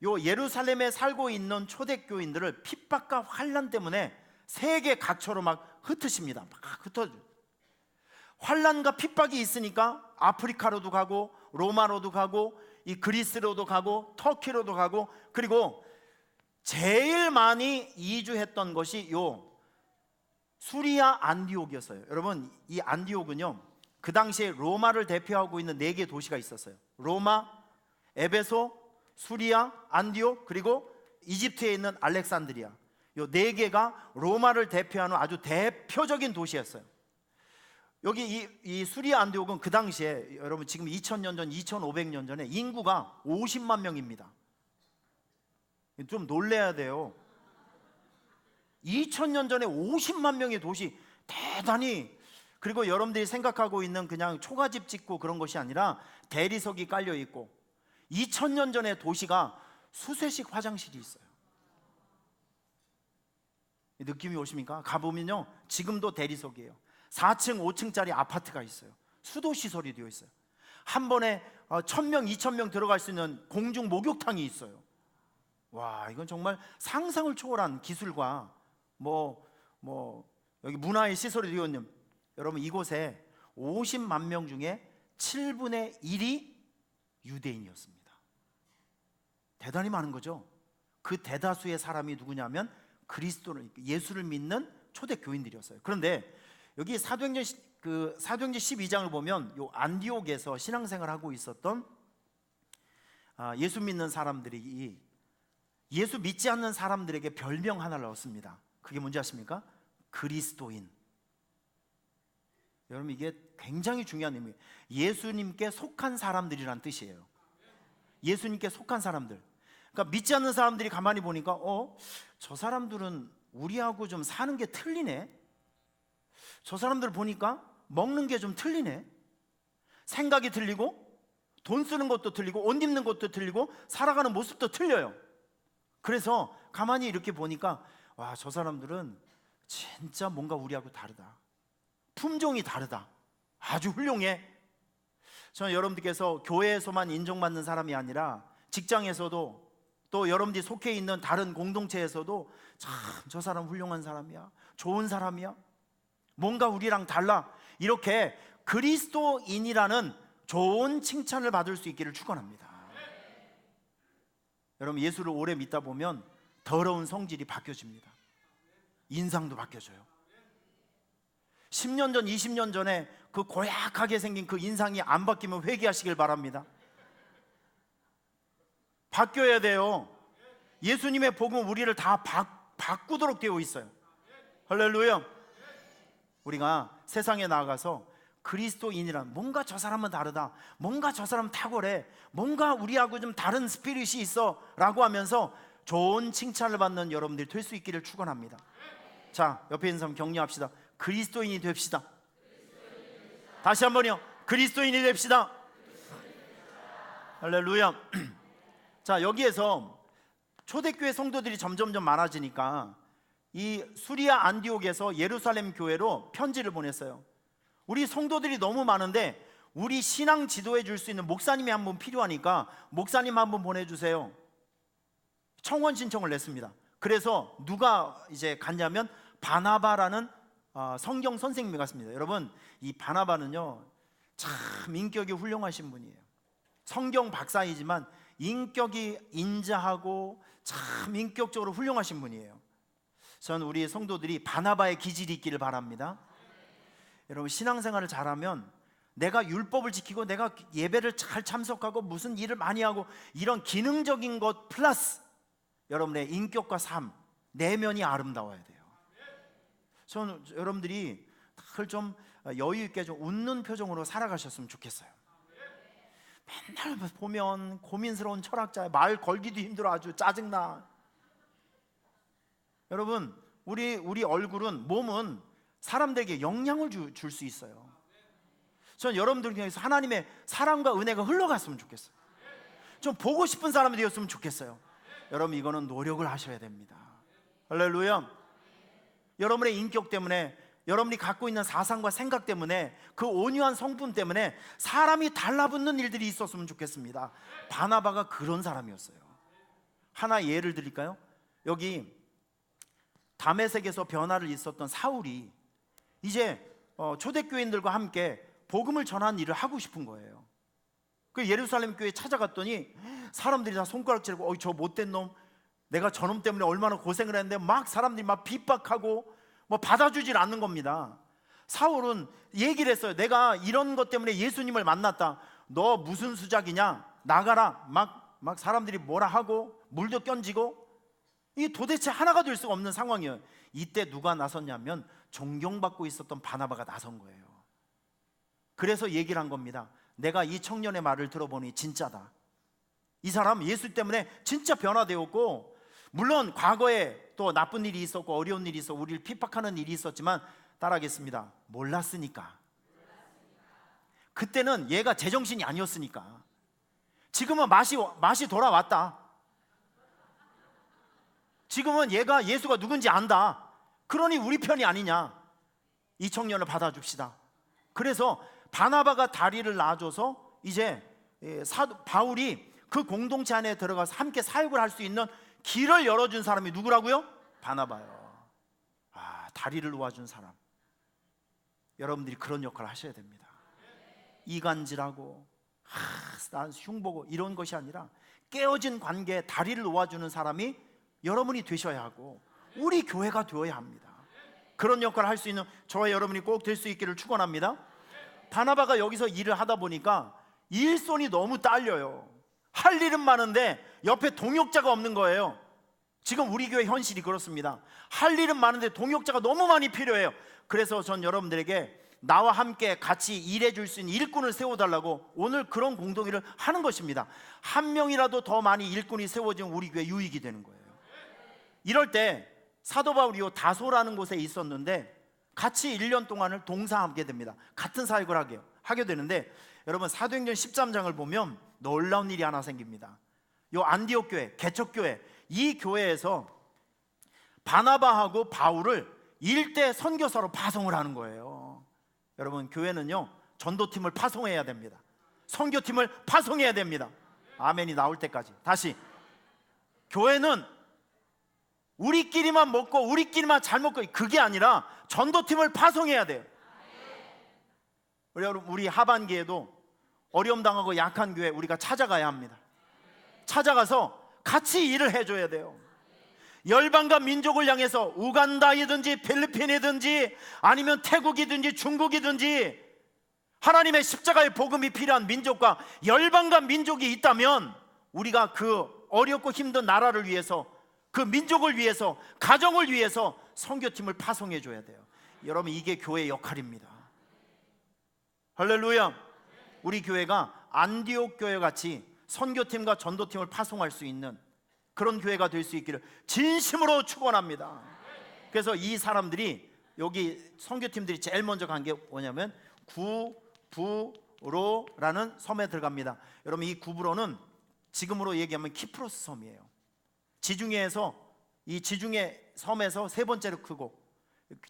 요 예루살렘에 살고 있는 초대교인들을 핍박과 환난 때문에 세계 각처로 막 흩으십니다. 막 흩어져. 환난과 핍박이 있으니까 아프리카로도 가고 로마로도 가고 이 그리스로도 가고 터키로도 가고, 그리고 제일 많이 이주했던 것이 요 수리아 안디옥이었어요. 여러분, 이 안디옥은요, 그 당시에 로마를 대표하고 있는 4개 도시가 있었어요. 로마, 에베소, 수리아, 안디옥, 그리고 이집트에 있는 알렉산드리아. 요 4개가 로마를 대표하는 아주 대표적인 도시였어요. 여기 이 수리아 안디옥은 그 당시에 여러분 지금 2000년 전, 2500년 전에 인구가 50만 명입니다. 좀 놀래야 돼요. 2000년 전에 50만 명의 도시, 대단히. 그리고 여러분들이 생각하고 있는 그냥 초가집 짓고 그런 것이 아니라 대리석이 깔려 있고, 2000년 전에 도시가 수세식 화장실이 있어요. 느낌이 오십니까? 가보면요, 지금도 대리석이에요. 4층, 5층짜리 아파트가 있어요. 수도시설이 되어 있어요. 한 번에 1000명, 2000명 들어갈 수 있는 공중 목욕탕이 있어요. 와, 이건 정말 상상을 초월한 기술과 여기 문화의 시설이 되어 있는, 여러분 이곳에 50만 명 중에 7분의 1이 유대인이었습니다. 대단히 많은 거죠. 그 대다수의 사람이 누구냐면 그리스도를, 예수를 믿는 초대교인들이었어요. 그런데 여기 사도행전 12장을 보면 요 안디옥에서 신앙생활을 하고 있었던 예수 믿는 사람들이 예수 믿지 않는 사람들에게 별명 하나를 얻습니다. 그게 뭔지 아십니까? 그리스도인. 여러분, 이게 굉장히 중요한 의미예요. 예수님께 속한 사람들이란 뜻이에요. 예수님께 속한 사람들. 그러니까 믿지 않는 사람들이 가만히 보니까 저 사람들은 우리하고 좀 사는 게 틀리네. 저 사람들 보니까 먹는 게 좀 틀리네. 생각이 틀리고 돈 쓰는 것도 틀리고 옷 입는 것도 틀리고 살아가는 모습도 틀려요. 그래서 가만히 이렇게 보니까 와, 저 사람들은 진짜 뭔가 우리하고 다르다. 품종이 다르다. 아주 훌륭해. 저는 여러분들께서 교회에서만 인정받는 사람이 아니라 직장에서도, 또 여러분들이 속해 있는 다른 공동체에서도 참 저 사람 훌륭한 사람이야, 좋은 사람이야, 뭔가 우리랑 달라, 이렇게 그리스도인이라는 좋은 칭찬을 받을 수 있기를 축원합니다. 여러분, 예수를 오래 믿다 보면 더러운 성질이 바뀌어집니다. 인상도 바뀌어져요. 10년 전, 20년 전에 그 고약하게 생긴 그 인상이 안 바뀌면 회개하시길 바랍니다. 바뀌어야 돼요. 예수님의 복음은 우리를 다 바꾸도록 되어 있어요. 할렐루야. 우리가 세상에 나가서 그리스도인이란, 뭔가 저 사람은 다르다, 뭔가 저 사람은 탁월해, 뭔가 우리하고 좀 다른 스피릿이 있어 라고 하면서 좋은 칭찬을 받는 여러분들이 될 수 있기를 축원합니다. 자, 옆에 있는 사람 격려합시다. 그리스도인이 됩시다. 다시 한번요. 그리스도인이 됩시다. 할렐루야. 자, 여기에서 초대교회 성도들이 점점점 많아지니까 이 수리아 안디옥에서 예루살렘 교회로 편지를 보냈어요. 우리 성도들이 너무 많은데 우리 신앙 지도해 줄 수 있는 목사님이 한 분 필요하니까 목사님 한 분 보내주세요. 청원 신청을 냈습니다. 그래서 누가 이제 갔냐면 바나바라는 성경 선생님이 갔습니다. 여러분, 이 바나바는요 참 인격이 훌륭하신 분이에요. 성경 박사이지만 인격이 인자하고 참 인격적으로 훌륭하신 분이에요. 저는 우리 성도들이 바나바의 기질이 있기를 바랍니다. 여러분, 신앙생활을 잘하면 내가 율법을 지키고 내가 예배를 잘 참석하고 무슨 일을 많이 하고 이런 기능적인 것 플러스 여러분의 인격과 삶, 내면이 아름다워야 돼요. 저는 여러분들이 늘 좀 여유 있게 좀 웃는 표정으로 살아가셨으면 좋겠어요. 맨날 보면 고민스러운 철학자야, 말 걸기도 힘들어, 아주 짜증나. 여러분, 우리 얼굴은, 몸은 사람들에게 영향을 줄 수 있어요. 저는 여러분들 중에서 하나님의 사랑과 은혜가 흘러갔으면 좋겠어요. 좀 보고 싶은 사람이 되었으면 좋겠어요. 여러분, 이거는 노력을 하셔야 됩니다. 할렐루야. 여러분의 인격 때문에, 여러분이 갖고 있는 사상과 생각 때문에, 그 온유한 성품 때문에 사람이 달라붙는 일들이 있었으면 좋겠습니다. 바나바가 그런 사람이었어요. 하나 예를 드릴까요? 여기 다메섹에서 변화를 있었던 사울이 이제 초대교인들과 함께 복음을 전하는 일을 하고 싶은 거예요. 그 예루살렘 교회에 찾아갔더니 사람들이 다 손가락질하고 저 못된 놈, 내가 저놈 때문에 얼마나 고생을 했는데 막 사람들이 막 핍박하고 뭐 받아주질 않는 겁니다. 사울은 얘기를 했어요. 내가 이런 것 때문에 예수님을 만났다. 너 무슨 수작이냐? 나가라. 막 사람들이 뭐라 하고 물도 껴지고, 이게 도대체 하나가 될 수가 없는 상황이에요. 이때 누가 나섰냐면 존경받고 있었던 바나바가 나선 거예요. 그래서 얘기를 한 겁니다. 내가 이 청년의 말을 들어보니 진짜다. 이 사람 예수 때문에 진짜 변화되었고, 물론 과거에 또 나쁜 일이 있었고 어려운 일이 있어 우리를 핍박하는 일이 있었지만, 따라하겠습니다. 몰랐으니까. 그때는 얘가 제정신이 아니었으니까. 지금은 맛이 돌아왔다. 지금은 얘가 예수가 누군지 안다. 그러니 우리 편이 아니냐. 이 청년을 받아줍시다. 그래서 바나바가 다리를 놔줘서 이제 바울이 그 공동체 안에 들어가서 함께 사역을 할 수 있는 길을 열어준 사람이 누구라고요? 바나바요. 다리를 놓아준 사람. 여러분들이 그런 역할을 하셔야 됩니다. 이간질하고 난 흉보고 이런 것이 아니라 깨어진 관계에 다리를 놓아주는 사람이 여러분이 되셔야 하고, 우리 교회가 되어야 합니다. 그런 역할을 할 수 있는 저와 여러분이 꼭 될 수 있기를 축원합니다. 바나바가 여기서 일을 하다 보니까 일손이 너무 딸려요. 할 일은 많은데 옆에 동역자가 없는 거예요. 지금 우리 교회 현실이 그렇습니다. 할 일은 많은데 동역자가 너무 많이 필요해요. 그래서 전 여러분들에게 나와 함께 같이 일해 줄 수 있는 일꾼을 세워달라고 오늘 그런 공동회를 하는 것입니다. 한 명이라도 더 많이 일꾼이 세워지면 우리 교회 유익이 되는 거예요. 이럴 때 사도 바울이 다소라는 곳에 있었는데 같이 1년 동안을 동사하게 됩니다. 같은 사역을 하게 되는데, 여러분 사도행전 13장을 보면 놀라운 일이 하나 생깁니다. 요 안디옥 교회, 개척교회, 이 교회에서 바나바하고 바울을 일대 선교사로 파송을 하는 거예요. 여러분, 교회는요 전도팀을 파송해야 됩니다. 선교팀을 파송해야 됩니다. 아멘이 나올 때까지. 다시, 교회는 우리끼리만 먹고 우리끼리만 잘 먹고 그게 아니라 전도팀을 파송해야 돼요. 우리 하반기에도 어려움 당하고 약한 교회 우리가 찾아가야 합니다. 찾아가서 같이 일을 해줘야 돼요. 열방과 민족을 향해서 우간다이든지 필리핀이든지 아니면 태국이든지 중국이든지 하나님의 십자가의 복음이 필요한 민족과 열방과 민족이 있다면, 우리가 그 어렵고 힘든 나라를 위해서, 그 민족을 위해서, 가정을 위해서 선교팀을 파송해 줘야 돼요. 여러분, 이게 교회의 역할입니다. 할렐루야. 우리 교회가 안디옥 교회 같이 선교팀과 전도팀을 파송할 수 있는 그런 교회가 될 수 있기를 진심으로 축원합니다. 그래서 이 사람들이, 여기 선교팀들이 제일 먼저 간 게 뭐냐면 구브로라는 섬에 들어갑니다. 여러분, 이 구브로는 지금으로 얘기하면 키프로스 섬이에요. 이 지중해 섬에서 세 번째로 크고,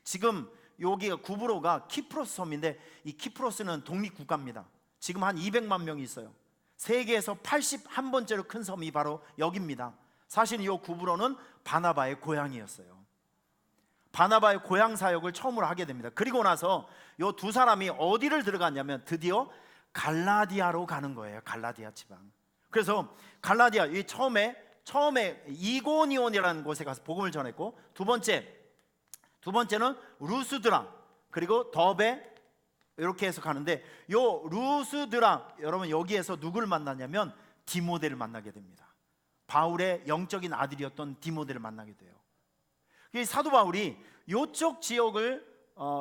지금 여기가 구브로가 키프로스 섬인데, 이 키프로스는 독립국가입니다. 지금 한 200만 명이 있어요. 세계에서 81번째로 큰 섬이 바로 여기입니다. 사실 이 구브로는 바나바의 고향이었어요. 바나바의 고향 사역을 처음으로 하게 됩니다. 그리고 나서 이 두 사람이 어디를 들어갔냐면 드디어 갈라디아로 가는 거예요. 갈라디아 지방. 그래서 갈라디아, 이 처음에 이고니온이라는 곳에 가서 복음을 전했고, 두 번째는 루스드라, 그리고 더베, 이렇게 해서 가는데, 요 루스드라, 여러분 여기에서 누구를 만나냐면 디모데를 만나게 됩니다. 바울의 영적인 아들이었던 디모데를 만나게 돼요. 사도 바울이 요쪽 지역을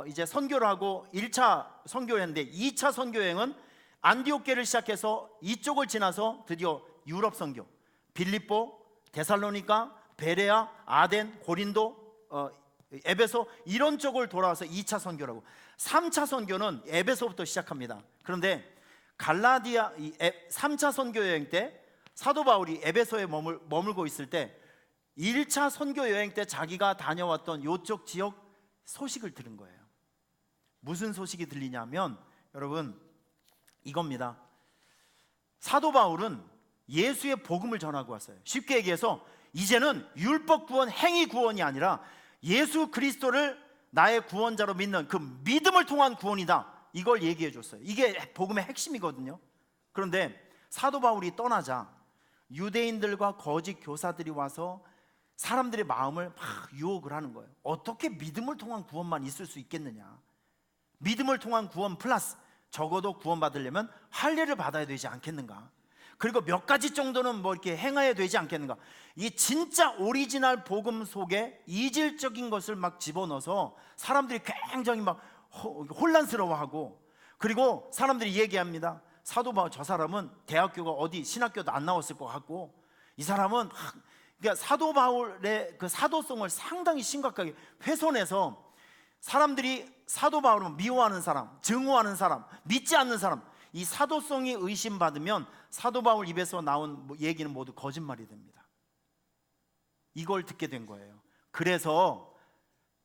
이제 선교를 하고 1차 선교였는데, 2차 선교여행은 안디옥교를 시작해서 이쪽을 지나서 드디어 유럽 선교, 빌립보, 데살로니가, 베레아, 아덴, 고린도, 에베소, 이런 쪽을 돌아와서 2차 선교라고. 3차 선교는 에베소부터 시작합니다. 그런데 갈라디아 3차 선교 여행 때 사도 바울이 에베소에 머물고 있을 때 1차 선교 여행 때 자기가 다녀왔던 요쪽 지역 소식을 들은 거예요. 무슨 소식이 들리냐면 여러분 이겁니다. 사도 바울은 예수의 복음을 전하고 왔어요. 쉽게 얘기해서 이제는 율법 구원, 행위 구원이 아니라 예수 그리스도를 나의 구원자로 믿는 그 믿음을 통한 구원이다, 이걸 얘기해 줬어요. 이게 복음의 핵심이거든요. 그런데 사도 바울이 떠나자 유대인들과 거짓 교사들이 와서 사람들의 마음을 막 유혹을 하는 거예요. 어떻게 믿음을 통한 구원만 있을 수 있겠느냐, 믿음을 통한 구원 플러스 적어도 구원받으려면 할례를 받아야 되지 않겠는가, 그리고 몇 가지 정도는 뭐 이렇게 행해야 되지 않겠는가. 이 진짜 오리지널 복음 속에 이질적인 것을 막 집어넣어서 사람들이 굉장히 막 혼란스러워하고, 그리고 사람들이 얘기합니다. 사도 바울 저 사람은 대학교가 어디 신학교도 안 나왔을 것 같고, 이 사람은 그러니까 사도 바울의 그 사도성을 상당히 심각하게 훼손해서 사람들이 사도 바울을 미워하는 사람, 증오하는 사람, 믿지 않는 사람, 이 사도성이 의심받으면 사도 바울 입에서 나온 얘기는 모두 거짓말이 됩니다. 이걸 듣게 된 거예요. 그래서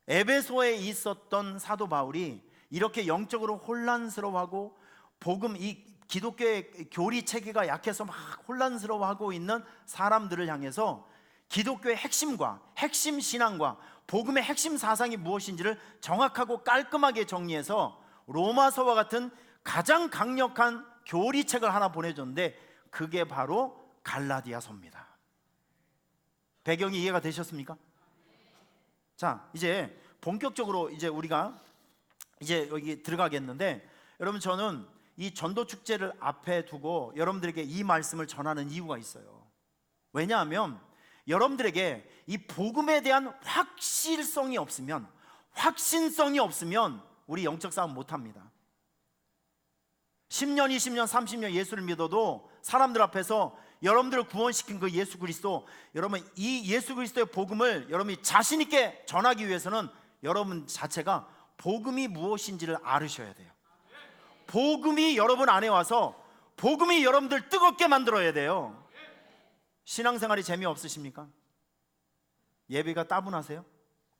에베소에 있었던 사도 바울이 이렇게 영적으로 혼란스러워하고 복음, 이 기독교의 교리 체계가 약해서 막 혼란스러워하고 있는 사람들을 향해서 기독교의 핵심과 핵심 신앙과 복음의 핵심 사상이 무엇인지를 정확하고 깔끔하게 정리해서 로마서와 같은 가장 강력한 교리책을 하나 보내줬는데 그게 바로 갈라디아서입니다. 배경이 이해가 되셨습니까? 자, 이제 본격적으로 이제 우리가 이제 여기 들어가겠는데, 여러분 저는 이 전도 축제를 앞에 두고 여러분들에게 이 말씀을 전하는 이유가 있어요. 왜냐하면 여러분들에게 이 복음에 대한 확실성이 없으면, 확신성이 없으면 우리 영적 싸움 못합니다. 10년, 20년, 30년 예수를 믿어도 사람들 앞에서 여러분들을 구원시킨 그 예수 그리스도, 여러분 이 예수 그리스도의 복음을 여러분이 자신 있게 전하기 위해서는 여러분 자체가 복음이 무엇인지를 알으셔야 돼요. 복음이 여러분 안에 와서 복음이 여러분들 뜨겁게 만들어야 돼요. 신앙생활이 재미없으십니까? 예배가 따분하세요?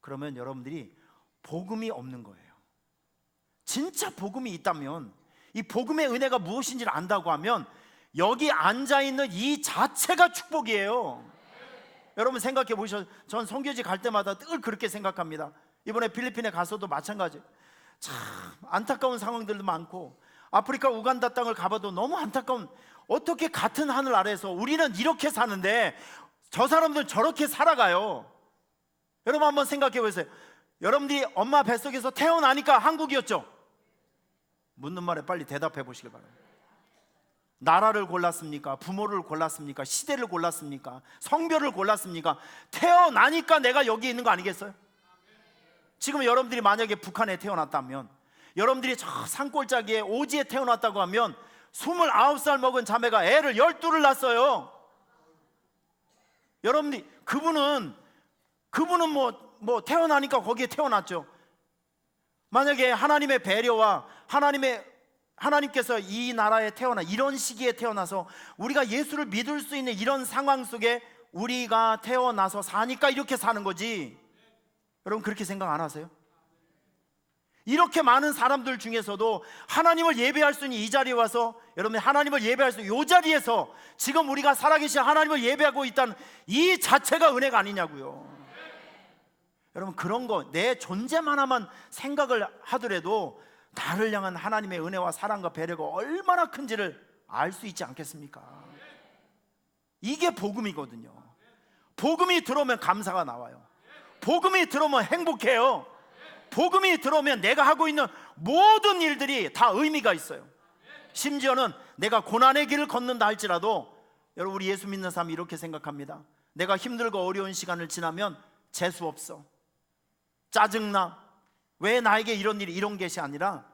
그러면 여러분들이 복음이 없는 거예요. 진짜 복음이 있다면, 이 복음의 은혜가 무엇인지를 안다고 하면 여기 앉아있는 이 자체가 축복이에요. 여러분 생각해 보셔. 전 선교지 갈 때마다 늘 그렇게 생각합니다. 이번에 필리핀에 가서도 마찬가지. 참 안타까운 상황들도 많고, 아프리카 우간다 땅을 가봐도 너무 안타까운, 어떻게 같은 하늘 아래에서 우리는 이렇게 사는데 저 사람들은 저렇게 살아가요. 여러분 한번 생각해 보세요. 여러분들이 엄마 뱃속에서 태어나니까 한국이었죠? 묻는 말에 빨리 대답해 보시길 바랍니다. 나라를 골랐습니까? 부모를 골랐습니까? 시대를 골랐습니까? 성별을 골랐습니까? 태어나니까 내가 여기 있는 거 아니겠어요? 지금 여러분들이 만약에 북한에 태어났다면, 여러분들이 저 산골짜기에 오지에 태어났다고 하면 29살 먹은 자매가 애를 12를 낳았어요. 여러분들이 그분은 뭐 태어나니까 거기에 태어났죠. 만약에 하나님의 배려와 하나님께서 이 나라에 태어나 이런 시기에 태어나서 우리가 예수를 믿을 수 있는 이런 상황 속에 우리가 태어나서 사니까 이렇게 사는 거지. 여러분 그렇게 생각 안 하세요? 이렇게 많은 사람들 중에서도 하나님을 예배할 수 있는 이 자리에 와서, 여러분 하나님을 예배할 수 있는 이 자리에서 지금 우리가 살아계신 하나님을 예배하고 있다는 이 자체가 은혜가 아니냐고요. 여러분 그런 거, 내 존재만 하면 생각을 하더라도 나를 향한 하나님의 은혜와 사랑과 배려가 얼마나 큰지를 알 수 있지 않겠습니까? 이게 복음이거든요. 복음이 들어오면 감사가 나와요. 복음이 들어오면 행복해요. 복음이 들어오면 내가 하고 있는 모든 일들이 다 의미가 있어요. 심지어는 내가 고난의 길을 걷는다 할지라도, 여러분 우리 예수 믿는 사람이 이렇게 생각합니다. 내가 힘들고 어려운 시간을 지나면 재수 없어, 짜증나, 왜 나에게 이런 일이, 이런 것이 아니라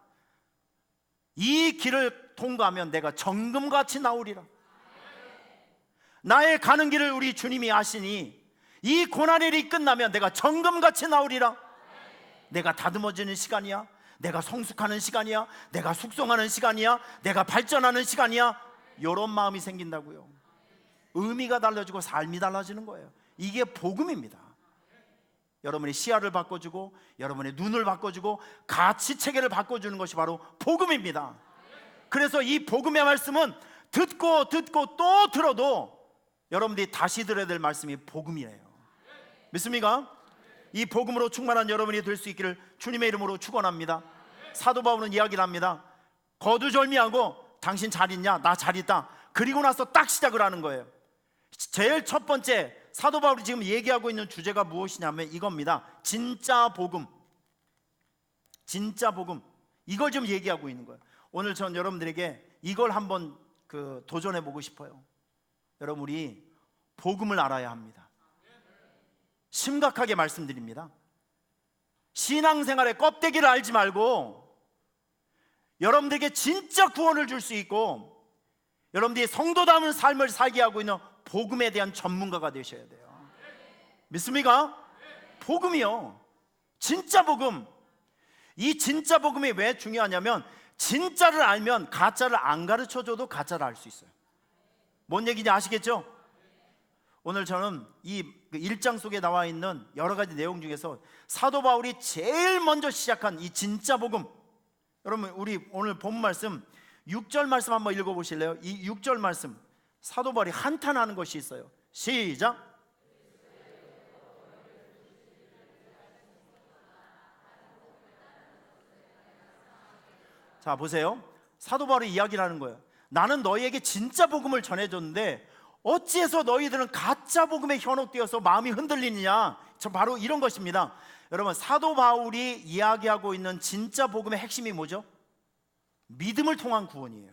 이 길을 통과하면 내가 정금같이 나오리라. 나의 가는 길을 우리 주님이 아시니 이 고난의 일이 끝나면 내가 정금같이 나오리라. 내가 다듬어지는 시간이야, 내가 성숙하는 시간이야, 내가 숙성하는 시간이야, 내가 발전하는 시간이야, 이런 마음이 생긴다고요. 의미가 달라지고 삶이 달라지는 거예요. 이게 복음입니다. 여러분의 시야를 바꿔주고 여러분의 눈을 바꿔주고 가치체계를 바꿔주는 것이 바로 복음입니다. 그래서 이 복음의 말씀은 듣고 또 들어도 여러분들이 다시 들어야 될 말씀이 복음이에요. 믿습니까? 이 복음으로 충만한 여러분이 될 수 있기를 주님의 이름으로 축원합니다. 사도 바울은 이야기를 합니다. 거두절미하고 당신 잘 있냐? 나 잘 있다. 그리고 나서 딱 시작을 하는 거예요. 제일 첫 번째 사도 바울이 지금 얘기하고 있는 주제가 무엇이냐면 이겁니다. 진짜 복음. 진짜 복음. 이걸 좀 얘기하고 있는 거예요. 오늘 전 여러분들에게 이걸 한번 도전해 보고 싶어요. 여러분, 우리 복음을 알아야 합니다. 심각하게 말씀드립니다. 신앙생활의 껍데기를 알지 말고 여러분들에게 진짜 구원을 줄 수 있고 여러분들이 성도다운 삶을 살게 하고 있는 복음에 대한 전문가가 되셔야 돼요. 믿습니까? 복음이요. 진짜 복음. 이 진짜 복음이 왜 중요하냐면 진짜를 알면 가짜를 안 가르쳐줘도 가짜를 알 수 있어요. 뭔 얘기인지 아시겠죠? 오늘 저는 이 1장 속에 나와 있는 여러 가지 내용 중에서 사도 바울이 제일 먼저 시작한 이 진짜 복음, 여러분 우리 오늘 본 말씀 6절 말씀 한번 읽어보실래요? 이 6절 말씀 사도 바울이 한탄하는 것이 있어요. 시작. 자 보세요. 사도 바울이 이야기를 하는 거예요. 나는 너희에게 진짜 복음을 전해줬는데 어찌해서 너희들은 가짜 복음에 현혹되어서 마음이 흔들리느냐. 저 바로 이런 것입니다. 여러분, 사도 바울이 이야기하고 있는 진짜 복음의 핵심이 뭐죠? 믿음을 통한 구원이에요.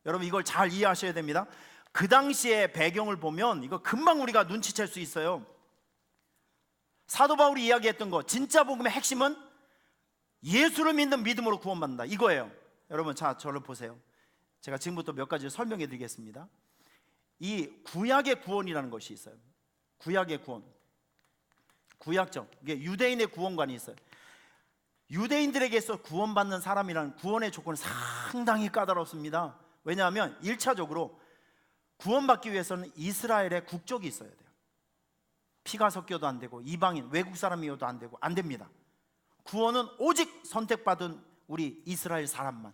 여러분 이걸 잘 이해하셔야 됩니다. 그 당시의 배경을 보면 이거 금방 우리가 눈치챌 수 있어요. 사도 바울이 이야기했던 거, 진짜 복음의 핵심은 예수를 믿는 믿음으로 구원받는다, 이거예요. 여러분 자 저를 보세요. 제가 지금부터 몇 가지 설명해 드리겠습니다. 이 구약의 구원이라는 것이 있어요. 구약의 구원, 구약적, 이게 유대인의 구원관이 있어요. 유대인들에게서 구원받는 사람이라는 구원의 조건은 상당히 까다롭습니다. 왜냐하면 1차적으로 구원받기 위해서는 이스라엘의 국적이 있어야 돼요. 피가 섞여도 안 되고 이방인, 외국 사람이어도 안 되고, 안 됩니다. 구원은 오직 선택받은 우리 이스라엘 사람만.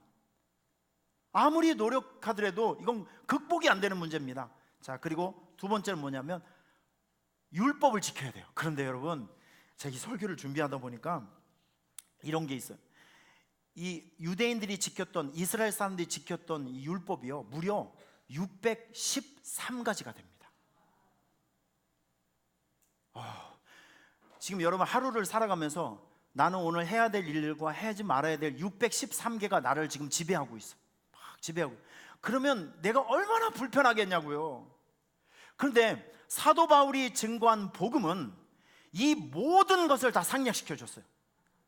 아무리 노력하더라도 이건 극복이 안 되는 문제입니다. 자, 그리고 두 번째는 뭐냐면 율법을 지켜야 돼요. 그런데 여러분, 제가 이 설교를 준비하다 보니까 이런 게 있어요. 이 유대인들이 지켰던, 이스라엘 사람들이 지켰던 이 율법이요, 무려 613가지가 됩니다. 지금 여러분 하루를 살아가면서 나는 오늘 해야 될 일과 해야지 말아야 될 613개가 나를 지금 지배하고 있어. 막 지배하고. 그러면 내가 얼마나 불편하겠냐고요. 그런데 사도 바울이 증거한 복음은 이 모든 것을 다 상략시켜 줬어요.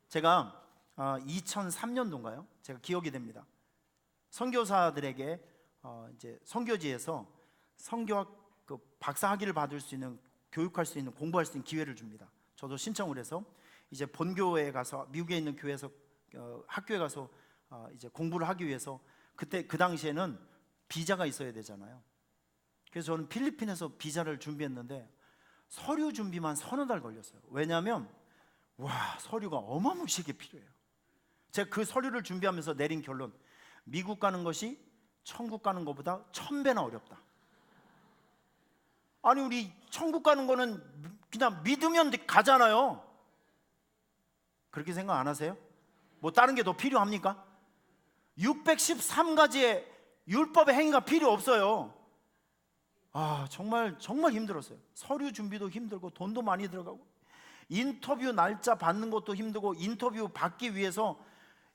제가 2003년도인가요? 제가 기억이 됩니다. 선교사들에게 이제 선교지에서 선교학 박사 학위를 받을 수 있는, 교육할 수 있는, 공부할 수 있는 기회를 줍니다. 저도 신청을 해서 이제 본교에 가서, 미국에 있는 교회에서 학교에 가서 이제 공부를 하기 위해서, 그때 그 당시에는 비자가 있어야 되잖아요. 그래서 저는 필리핀에서 비자를 준비했는데 서류 준비만 서너 달 걸렸어요. 왜냐하면 서류가 어마무시하게 필요해요. 제가 그 서류를 준비하면서 내린 결론, 미국 가는 것이 천국 가는 것보다 1000배나 어렵다. 아니 우리 천국 가는 거는 그냥 믿으면 가잖아요. 그렇게 생각 안 하세요? 뭐 다른 게 더 필요합니까? 613가지의 율법의 행위가 필요 없어요. 정말 힘들었어요. 서류 준비도 힘들고 돈도 많이 들어가고, 인터뷰 날짜 받는 것도 힘들고, 인터뷰 받기 위해서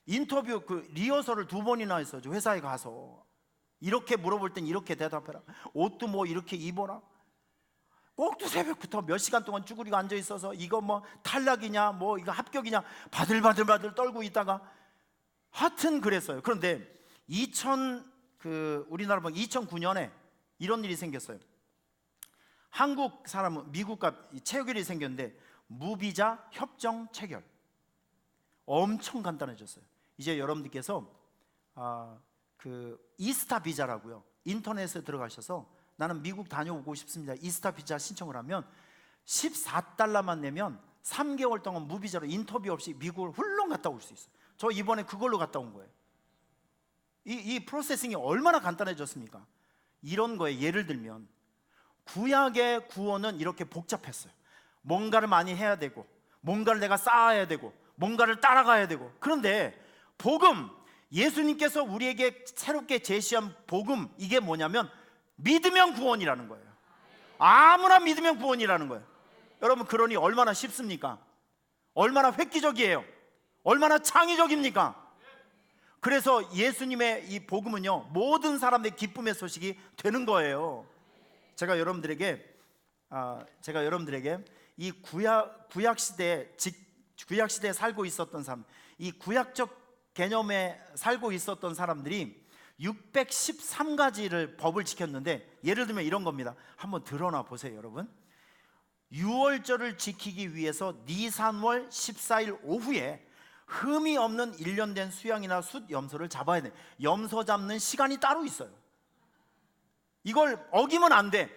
인터뷰 리허설을 2번이나 했어요. 회사에 가서 이렇게 물어볼 땐 이렇게 대답해라, 옷도 뭐 이렇게 입어라, 꼭두 새벽부터 몇 시간 동안 쭈그리고 앉아 있어서 이거 뭐 탈락이냐, 뭐 이거 합격이냐 바들바들 떨고 있다가 하여튼 그랬어요. 그런데 우리나라 보면 2009년에 이런 일이 생겼어요. 한국 사람은 미국과 체결이 생겼는데 무비자 협정 체결, 엄청 간단해졌어요. 이제 여러분들께서 이스타 비자라고요, 인터넷에 들어가셔서 나는 미국 다녀오고 싶습니다. 이스타 비자 신청을 하면 14달러만 내면 3개월 동안 무비자로 인터뷰 없이 미국을 훌렁 갔다 올 수 있어요. 저 이번에 그걸로 갔다 온 거예요. 이 프로세싱이 얼마나 간단해졌습니까? 이런 거에 예를 들면 구약의 구원은 이렇게 복잡했어요. 뭔가를 많이 해야 되고, 뭔가를 내가 쌓아야 되고, 뭔가를 따라가야 되고. 그런데 복음, 예수님께서 우리에게 새롭게 제시한 복음, 이게 뭐냐면 믿으면 구원이라는 거예요. 아무나 믿으면 구원이라는 거예요. 여러분, 그러니 얼마나 쉽습니까? 얼마나 획기적이에요? 얼마나 창의적입니까? 그래서 예수님의 이 복음은요, 모든 사람들의 기쁨의 소식이 되는 거예요. 제가 여러분들에게 이 구약 시대에 살고 있었던 사람, 이 구약적 개념에 살고 있었던 사람들이 613가지를 법을 지켰는데, 예를 들면 이런 겁니다. 한번 드러나 보세요, 여러분. 유월절을 지키기 위해서 니산월 14일 오후에 흠이 없는 1년 된 수양이나 숫 염소를 잡아야 돼. 염소 잡는 시간이 따로 있어요. 이걸 어기면 안 돼.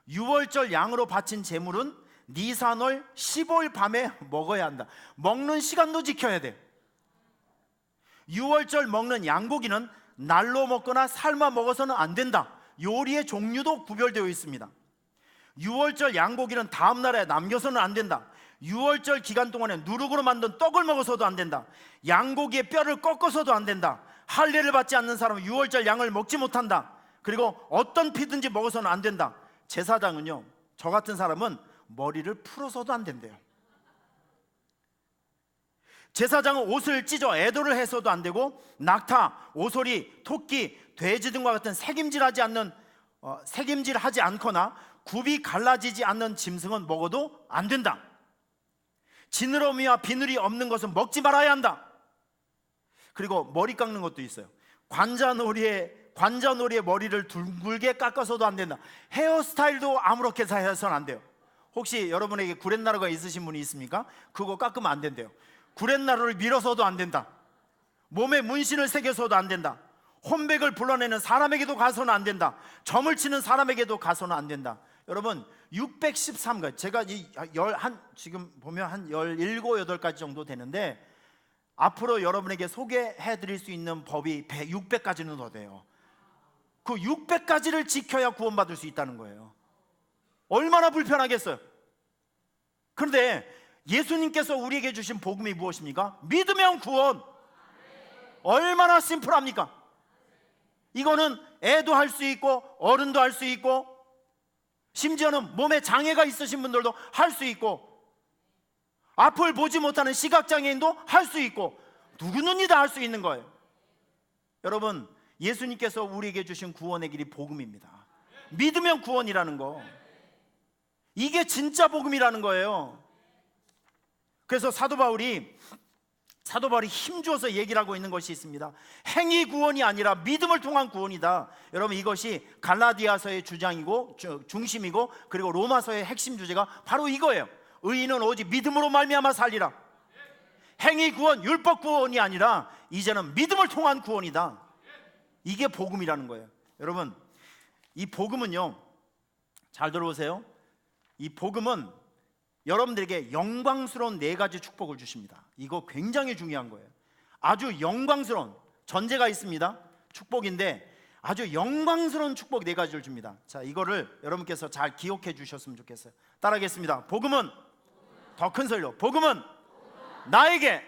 유월절 양으로 바친 제물은 니산월 15일 밤에 먹어야 한다. 먹는 시간도 지켜야 돼. 유월절 먹는 양고기는 날로 먹거나 삶아 먹어서는 안 된다. 요리의 종류도 구별되어 있습니다. 유월절 양고기는 다음 날에 남겨서는 안 된다. 유월절 기간 동안에 누룩으로 만든 떡을 먹어서도 안 된다. 양고기의 뼈를 꺾어서도 안 된다. 할례를 받지 않는 사람은 유월절 양을 먹지 못한다. 그리고 어떤 피든지 먹어서는 안 된다. 제사장은요, 저 같은 사람은 머리를 풀어서도 안 된대요. 제사장은 옷을 찢어 애도를 해서도 안 되고, 낙타, 오소리, 토끼, 돼지 등과 같은 색임질하지 않거나 굽이 갈라지지 않는 짐승은 먹어도 안 된다. 지느러미와 비늘이 없는 것은 먹지 말아야 한다. 그리고 머리 깎는 것도 있어요. 관자놀이에 머리를 둥글게 깎아서도 안 된다. 헤어스타일도 아무렇게 해서는 안 돼요. 혹시 여러분에게 구렛나루가 있으신 분이 있습니까? 그거 깎으면 안 된대요. 구렛나루를 밀어서도 안 된다. 몸에 문신을 새겨서도 안 된다. 혼백을 불러내는 사람에게도 가서는 안 된다. 점을 치는 사람에게도 가서는 안 된다. 여러분, 613가지, 제가 지금 보면 한 17, 18가지 정도 되는데, 앞으로 여러분에게 소개해 드릴 수 있는 법이 600가지는 더 돼요. 그 600가지를 지켜야 구원받을 수 있다는 거예요. 얼마나 불편하겠어요. 그런데 예수님께서 우리에게 주신 복음이 무엇입니까? 믿으면 구원. 얼마나 심플합니까? 이거는 애도 할 수 있고 어른도 할 수 있고, 심지어는 몸에 장애가 있으신 분들도 할 수 있고, 앞을 보지 못하는 시각장애인도 할 수 있고, 누구든지 다 할 수 있는 거예요. 여러분, 예수님께서 우리에게 주신 구원의 길이 복음입니다. 믿으면 구원이라는 거, 이게 진짜 복음이라는 거예요. 그래서 사도 바울이 힘주어서 얘기를 하고 있는 것이 있습니다. 행위 구원이 아니라 믿음을 통한 구원이다. 여러분, 이것이 갈라디아서의 주장이고 중심이고, 그리고 로마서의 핵심 주제가 바로 이거예요. 의인은 오직 믿음으로 말미암아 살리라. 행위 구원, 율법 구원이 아니라 이제는 믿음을 통한 구원이다. 이게 복음이라는 거예요. 여러분, 이 복음은요, 잘 들어보세요. 이 복음은 여러분들에게 영광스러운 4가지 축복을 주십니다. 이거 굉장히 중요한 거예요. 아주 영광스러운, 전제가 있습니다. 축복인데 아주 영광스러운 축복 4가지를 줍니다. 자, 이거를 여러분께서 잘 기억해 주셨으면 좋겠어요. 따라하겠습니다. 복음은, 더 큰 소리로, 복음은 나에게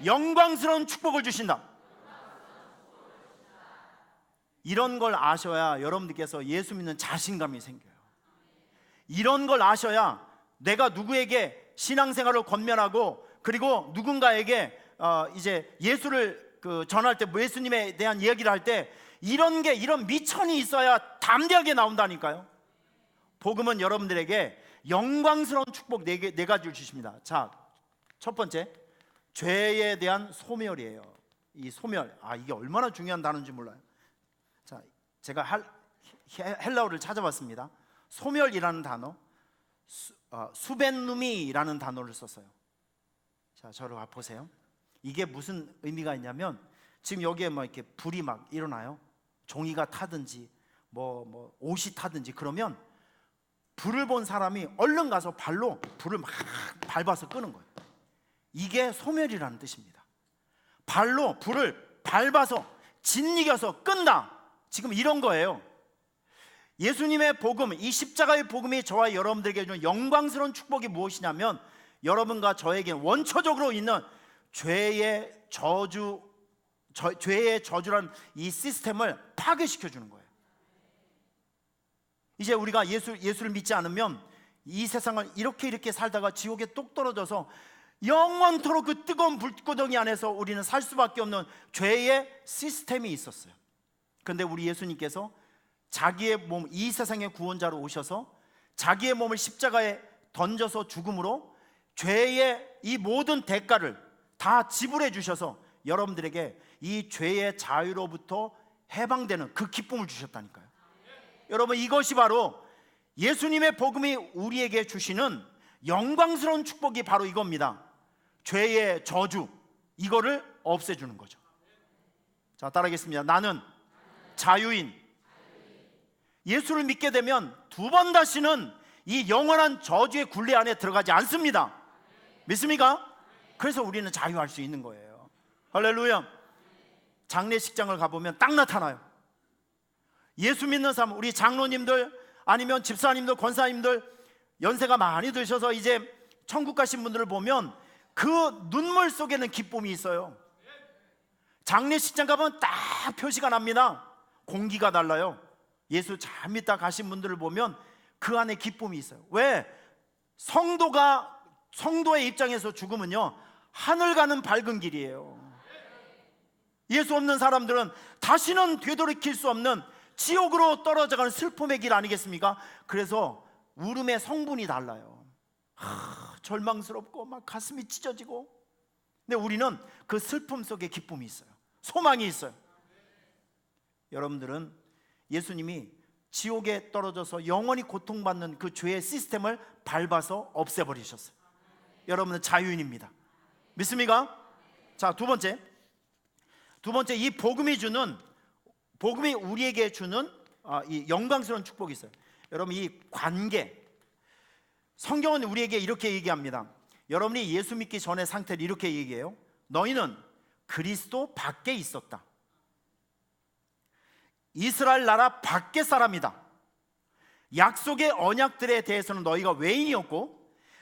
영광스러운 축복을 주신다. 이런 걸 아셔야 여러분들께서 예수 믿는 자신감이 생겨요. 이런 걸 아셔야 내가 누구에게 신앙생활을 권면하고, 그리고 누군가에게 이제 예수를 전할 때, 예수님에 대한 이야기를 할 때, 이런 미천이 있어야 담대하게 나온다니까요. 복음은 여러분들에게 영광스러운 축복 4가지를 주십니다. 자, 첫 번째, 죄에 대한 소멸이에요. 이 소멸, 이게 얼마나 중요한 단어인지 몰라요. 자, 제가 헬라어를 찾아봤습니다. 소멸이라는 단어, 수벤누미라는 단어를 썼어요. 자, 저를 보세요. 이게 무슨 의미가 있냐면, 지금 여기에 이렇게 불이 막 일어나요. 종이가 타든지 옷이 타든지 그러면 불을 본 사람이 얼른 가서 발로 불을 막 밟아서 끄는 거예요. 이게 소멸이라는 뜻입니다. 발로 불을 밟아서 짓이겨서 끈다, 지금 이런 거예요. 예수님의 복음, 이 십자가의 복음이 저와 여러분들에게 주는 영광스러운 축복이 무엇이냐면, 여러분과 저에게 원초적으로 있는 죄의 저주라는 이 시스템을 파괴시켜 주는 거예요. 이제 우리가 예수를 믿지 않으면 이 세상을 이렇게 살다가 지옥에 똑 떨어져서 영원토록 그 뜨거운 불구덩이 안에서 우리는 살 수밖에 없는 죄의 시스템이 있었어요. 그런데 우리 예수님께서 자기의 몸, 이 세상의 구원자로 오셔서 자기의 몸을 십자가에 던져서 죽음으로 죄의 이 모든 대가를 다 지불해 주셔서 여러분들에게 이 죄의 자유로부터 해방되는 그 기쁨을 주셨다니까요. 여러분, 이것이 바로 예수님의 복음이 우리에게 주시는 영광스러운 축복이 바로 이겁니다. 죄의 저주, 이거를 없애주는 거죠. 자, 따라하겠습니다. 나는 자유인. 예수를 믿게 되면 두 번 다시는 이 영원한 저주의 굴레 안에 들어가지 않습니다. 믿습니까? 그래서 우리는 자유할 수 있는 거예요. 할렐루야. 장례식장을 가보면 딱 나타나요. 예수 믿는 사람, 우리 장로님들 아니면 집사님들, 권사님들 연세가 많이 드셔서 이제 천국 가신 분들을 보면 그 눈물 속에는 기쁨이 있어요. 장례식장 가보면 딱 표시가 납니다. 공기가 달라요. 예수 잘 믿다 가신 분들을 보면 그 안에 기쁨이 있어요. 왜? 성도의 입장에서 죽음은요, 하늘 가는 밝은 길이에요. 예수 없는 사람들은 다시는 되돌이킬 수 없는 지옥으로 떨어져가는 슬픔의 길 아니겠습니까? 그래서 울음의 성분이 달라요. 절망스럽고 막 가슴이 찢어지고. 근데 우리는 그 슬픔 속에 기쁨이 있어요. 소망이 있어요. 여러분들은 예수님이 지옥에 떨어져서 영원히 고통받는 그 죄의 시스템을 밟아서 없애버리셨어요. 여러분은 자유인입니다. 믿습니까? 자, 두 번째, 이 복음이 우리에게 주는 이 영광스러운 축복이 있어요. 여러분, 이 관계, 성경은 우리에게 이렇게 얘기합니다. 여러분이 예수 믿기 전의 상태를 이렇게 얘기해요. 너희는 그리스도 밖에 있었다. 이스라엘 나라 밖의 사람이다. 약속의 언약들에 대해서는 너희가 외인이었고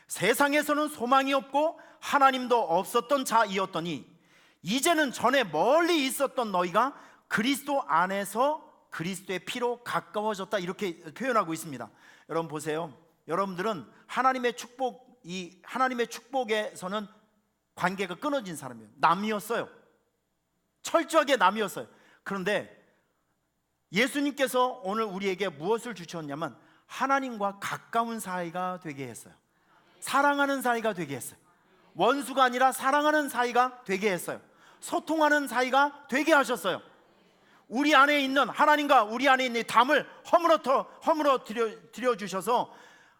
세상에서는 소망이 없고 하나님도 없었던 자이었더니 이제는 전에 멀리 있었던 너희가 그리스도 안에서 그리스도의 피로 가까워졌다, 이렇게 표현하고 있습니다. 여러분 보세요. 여러분들은 하나님의 축복에서는 관계가 끊어진 사람이에요. 남이었어요. 철저하게 남이었어요. 그런데 예수님께서 오늘 우리에게 무엇을 주셨냐면 하나님과 가까운 사이가 되게 했어요. 사랑하는 사이가 되게 했어요. 원수가 아니라 사랑하는 사이가 되게 했어요. 소통하는 사이가 되게 하셨어요. 우리 안에 있는 하나님과 우리 안에 있는 담을 허물어 드려주셔서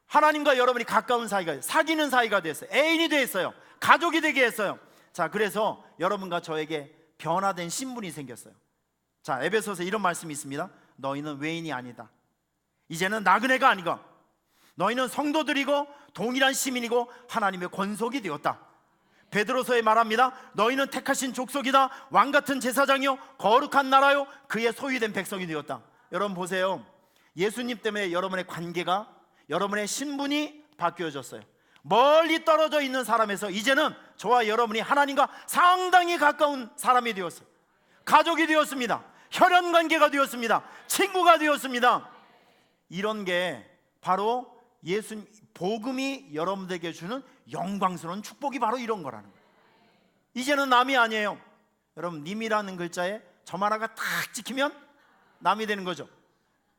하나님과 여러분이 가까운 사이가, 사귀는 사이가 됐어요. 애인이 됐어요. 가족이 되게 했어요. 자, 그래서 여러분과 저에게 변화된 신분이 생겼어요. 자, 에베소서에 이런 말씀이 있습니다. 너희는 외인이 아니다. 이제는 나그네가 아니고 너희는 성도들이고 동일한 시민이고 하나님의 권속이 되었다. 베드로서에 말합니다. 너희는 택하신 족속이다. 왕같은 제사장이요 거룩한 나라요 그의 소유된 백성이 되었다. 여러분 보세요. 예수님 때문에 여러분의 관계가, 여러분의 신분이 바뀌어졌어요. 멀리 떨어져 있는 사람에서 이제는 저와 여러분이 하나님과 상당히 가까운 사람이 되었어요. 가족이 되었습니다. 혈연관계가 되었습니다. 친구가 되었습니다. 이런 게 바로 예수 복음이 여러분들에게 주는 영광스러운 축복이 바로 이런 거라는 거예요. 이제는 남이 아니에요. 여러분, 님이라는 글자에 점 하나가 딱 찍히면 남이 되는 거죠.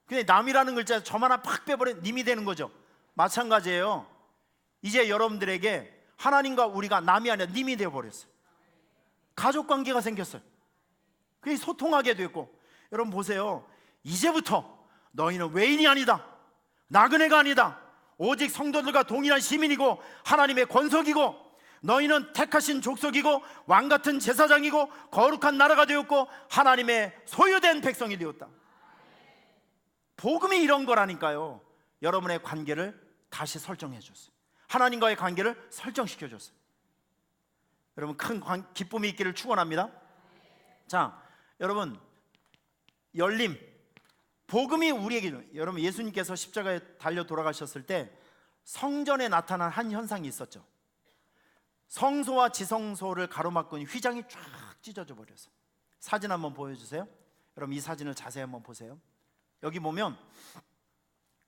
근데 남이라는 글자에 점 하나 팍 빼버리면 님이 되는 거죠. 마찬가지예요. 이제 여러분들에게 하나님과 우리가 남이 아니라 님이 되어버렸어요. 가족관계가 생겼어요. 그게 소통하게 됐고. 여러분 보세요. 이제부터 너희는 외인이 아니다. 나그네가 아니다. 오직 성도들과 동일한 시민이고 하나님의 권속이고 너희는 택하신 족속이고 왕같은 제사장이고 거룩한 나라가 되었고 하나님의 소유된 백성이 되었다. 복음이 이런 거라니까요. 여러분의 관계를 다시 설정해 줬어요. 하나님과의 관계를 설정시켜 줬어요. 여러분 큰 기쁨이 있기를 축원합니다. 자, 여러분 열림, 복음이 우리에게, 여러분 예수님께서 십자가에 달려 돌아가셨을 때 성전에 나타난 한 현상이 있었죠. 성소와 지성소를 가로막고 휘장이 쫙 찢어져 버렸어요. 사진 한번 보여주세요. 여러분 이 사진을 자세히 한번 보세요. 여기 보면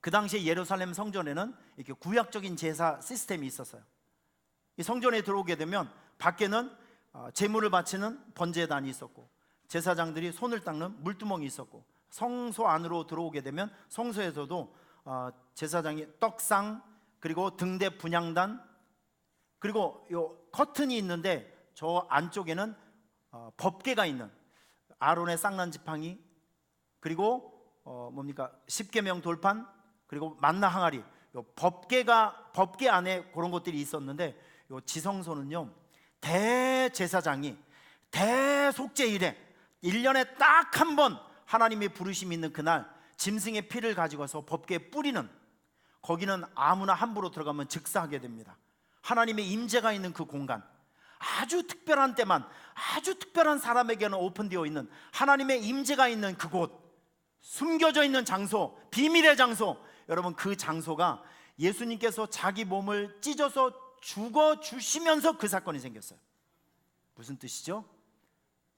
그 당시에 예루살렘 성전에는 이렇게 구약적인 제사 시스템이 있었어요. 이 성전에 들어오게 되면 밖에는 제물을 바치는 번제단이 있었고, 제사장들이 손을 닦는 물두멍이 있었고, 성소 안으로 들어오게 되면 성소에서도 제사장이 떡상, 그리고 등대 분향단, 그리고 요 커튼이 있는데 저 안쪽에는 법궤가 있는, 아론의 쌍난 지팡이, 그리고 뭡니까 십계명 돌판, 그리고 만나 항아리, 요 법궤 안에 그런 것들이 있었는데, 요 지성소는요 대제사장이 대속죄일에 1년에 딱 한 번 하나님의 부르심이 있는 그날 짐승의 피를 가지고 와서 법궤에 뿌리는, 거기는 아무나 함부로 들어가면 즉사하게 됩니다. 하나님의 임재가 있는 그 공간, 아주 특별한 때만 아주 특별한 사람에게는 오픈되어 있는 하나님의 임재가 있는 그곳, 숨겨져 있는 장소, 비밀의 장소, 여러분 그 장소가 예수님께서 자기 몸을 찢어서 죽어 주시면서 그 사건이 생겼어요. 무슨 뜻이죠?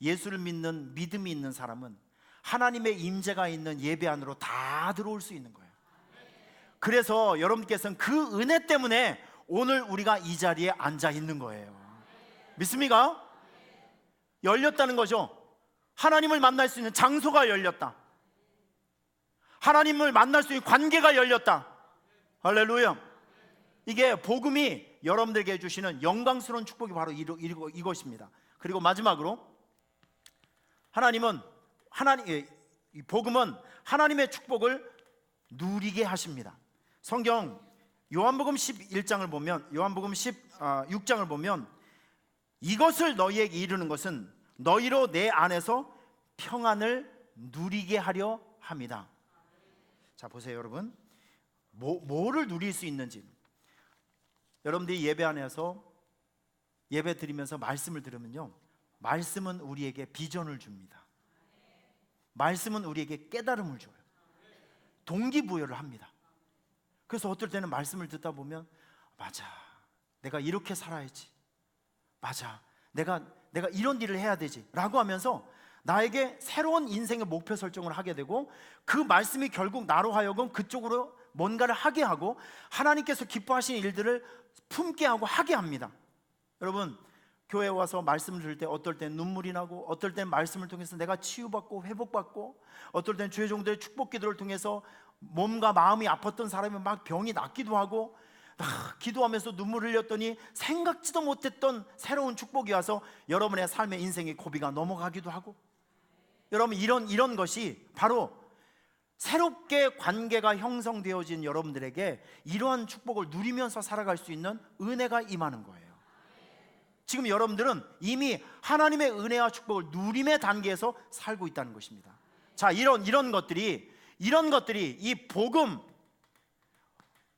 예수를 믿는 믿음이 있는 사람은 하나님의 임재가 있는 예배 안으로 다 들어올 수 있는 거예요. 그래서 여러분께서는 그 은혜 때문에 오늘 우리가 이 자리에 앉아 있는 거예요. 믿습니까? 열렸다는 거죠. 하나님을 만날 수 있는 장소가 열렸다. 하나님을 만날 수 있는 관계가 열렸다. 할렐루야. 이게 복음이 여러분들에게 주시는 영광스러운 축복이 바로 이것입니다. 그리고 마지막으로 이 복음은 하나님의 축복을 누리게 하십니다. 성경 요한복음 11장을 보면, 요한복음 16장을 보면, 이것을 너희에게 이루는 것은 너희로 내 안에서 평안을 누리게 하려 합니다. 자 보세요 여러분, 뭐를 누릴 수 있는지. 여러분들이 예배 안에서 예배 드리면서 말씀을 들으면요, 말씀은 우리에게 비전을 줍니다. 말씀은 우리에게 깨달음을 줘요. 동기부여를 합니다. 그래서 어떨 때는 말씀을 듣다 보면, 맞아, 내가 이렇게 살아야지, 맞아, 내가 이런 일을 해야 되지 라고 하면서 나에게 새로운 인생의 목표 설정을 하게 되고, 그 말씀이 결국 나로 하여금 그쪽으로 뭔가를 하게 하고 하나님께서 기뻐하시는 일들을 품게 하고 하게 합니다. 여러분 교회에 와서 말씀을 들을 때 어떨 땐 눈물이 나고, 어떨 땐 말씀을 통해서 내가 치유받고 회복받고, 어떨 땐 주의 종들의 축복 기도를 통해서 몸과 마음이 아팠던 사람이 막 병이 낫기도 하고, 기도하면서 눈물을 흘렸더니 생각지도 못했던 새로운 축복이 와서 여러분의 삶의 인생의 고비가 넘어가기도 하고, 여러분 이런 것이 바로 새롭게 관계가 형성되어진 여러분들에게 이러한 축복을 누리면서 살아갈 수 있는 은혜가 임하는 거예요. 지금 여러분들은 이미 하나님의 은혜와 축복을 누림의 단계에서 살고 있다는 것입니다. 자, 이런 것들이 이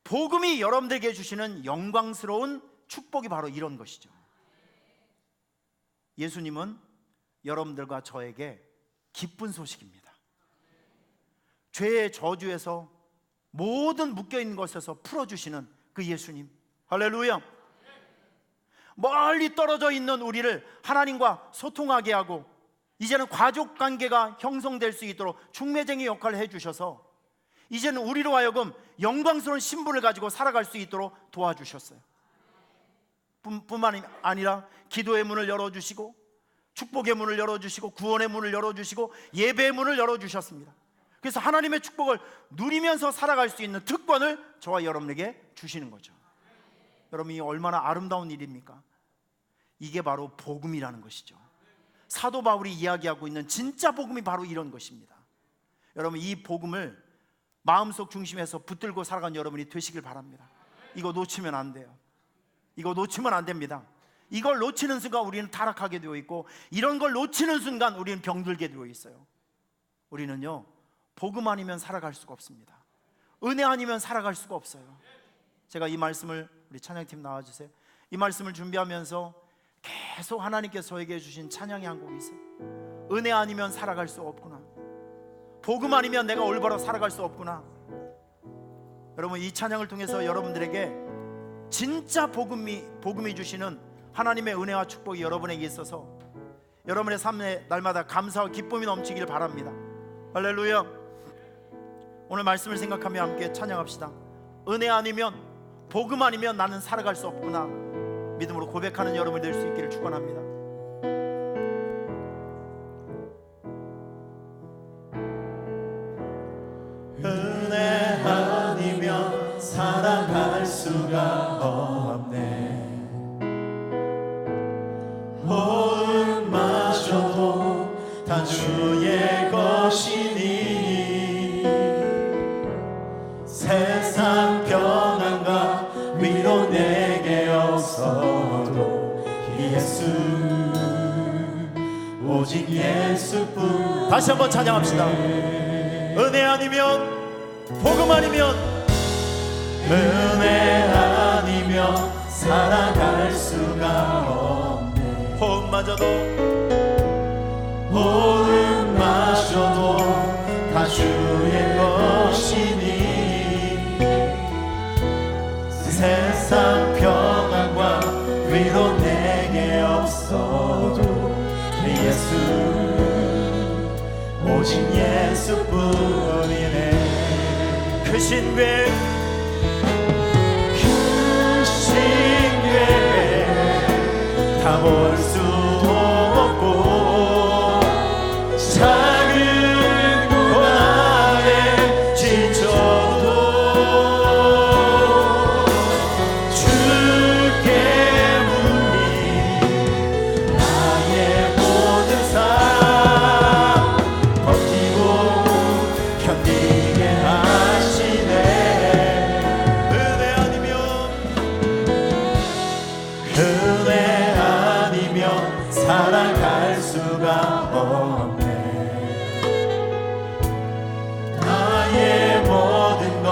복음이 여러분들에게 주시는 영광스러운 축복이 바로 이런 것이죠. 예수님은 여러분들과 저에게 기쁜 소식입니다. 죄의 저주에서 모든 묶여있는 것에서 풀어주시는 그 예수님, 할렐루야. 멀리 떨어져 있는 우리를 하나님과 소통하게 하고, 이제는 가족관계가 형성될 수 있도록 중매쟁이 역할을 해주셔서 이제는 우리로 하여금 영광스러운 신분을 가지고 살아갈 수 있도록 도와주셨어요. 뿐만 아니라 기도의 문을 열어주시고, 축복의 문을 열어주시고, 구원의 문을 열어주시고, 예배의 문을 열어주셨습니다. 그래서 하나님의 축복을 누리면서 살아갈 수 있는 특권을 저와 여러분에게 주시는 거죠. 여러분 이 얼마나 아름다운 일입니까? 이게 바로 복음이라는 것이죠. 사도 바울이 이야기하고 있는 진짜 복음이 바로 이런 것입니다. 여러분 이 복음을 마음속 중심에서 붙들고 살아가는 여러분이 되시길 바랍니다. 이거 놓치면 안 돼요. 이거 놓치면 안 됩니다. 이걸 놓치는 순간 우리는 타락하게 되어 있고, 이런 걸 놓치는 순간 우리는 병들게 되어 있어요. 우리는요 복음 아니면 살아갈 수가 없습니다. 은혜 아니면 살아갈 수가 없어요. 제가 이 말씀을, 우리 찬양팀 나와주세요. 이 말씀을 준비하면서 계속 하나님께서 저에게 주신 찬양이 한 곡이 있어요. 은혜 아니면 살아갈 수 없구나. 복음 아니면 내가 올바로 살아갈 수 없구나. 여러분, 이 찬양을 통해서 여러분들에게 진짜 복음이 주시는 하나님의 은혜와 축복이 여러분에게 있어서 여러분의 삶에 날마다 감사와 기쁨이 넘치길 바랍니다. 할렐루야. 오늘 말씀을 생각하며 함께 찬양합시다. 은혜 아니면, 복음 아니면 나는 살아갈 수 없구나. 믿음으로 고백하는 여러분이 될 수 있기를 축원합니다. 은혜 아니면 살아갈 수가 없네. 모음마저도 다 주의 것이니 세상 평안과 위로 내게 없어도 예수, 오직 예수뿐. 다시 한번 찬양합시다. 은혜 아니면, 복음 아니면, 은혜 아니면 살아갈 수가 없네. 호흡마저도 다 주의 것이니 세상 평안과 위로 내게 없어도 예수, 오직 예수뿐이네. 크신 계획, 크신 계획 다 볼 수도 없고 작은 고난에 지쳐도 주께 묻니 나의 모든 삶 버티고 견디게 하시네. 은혜 아니면, 은혜 아니면 살아갈 수가 없네. 나의 모든 것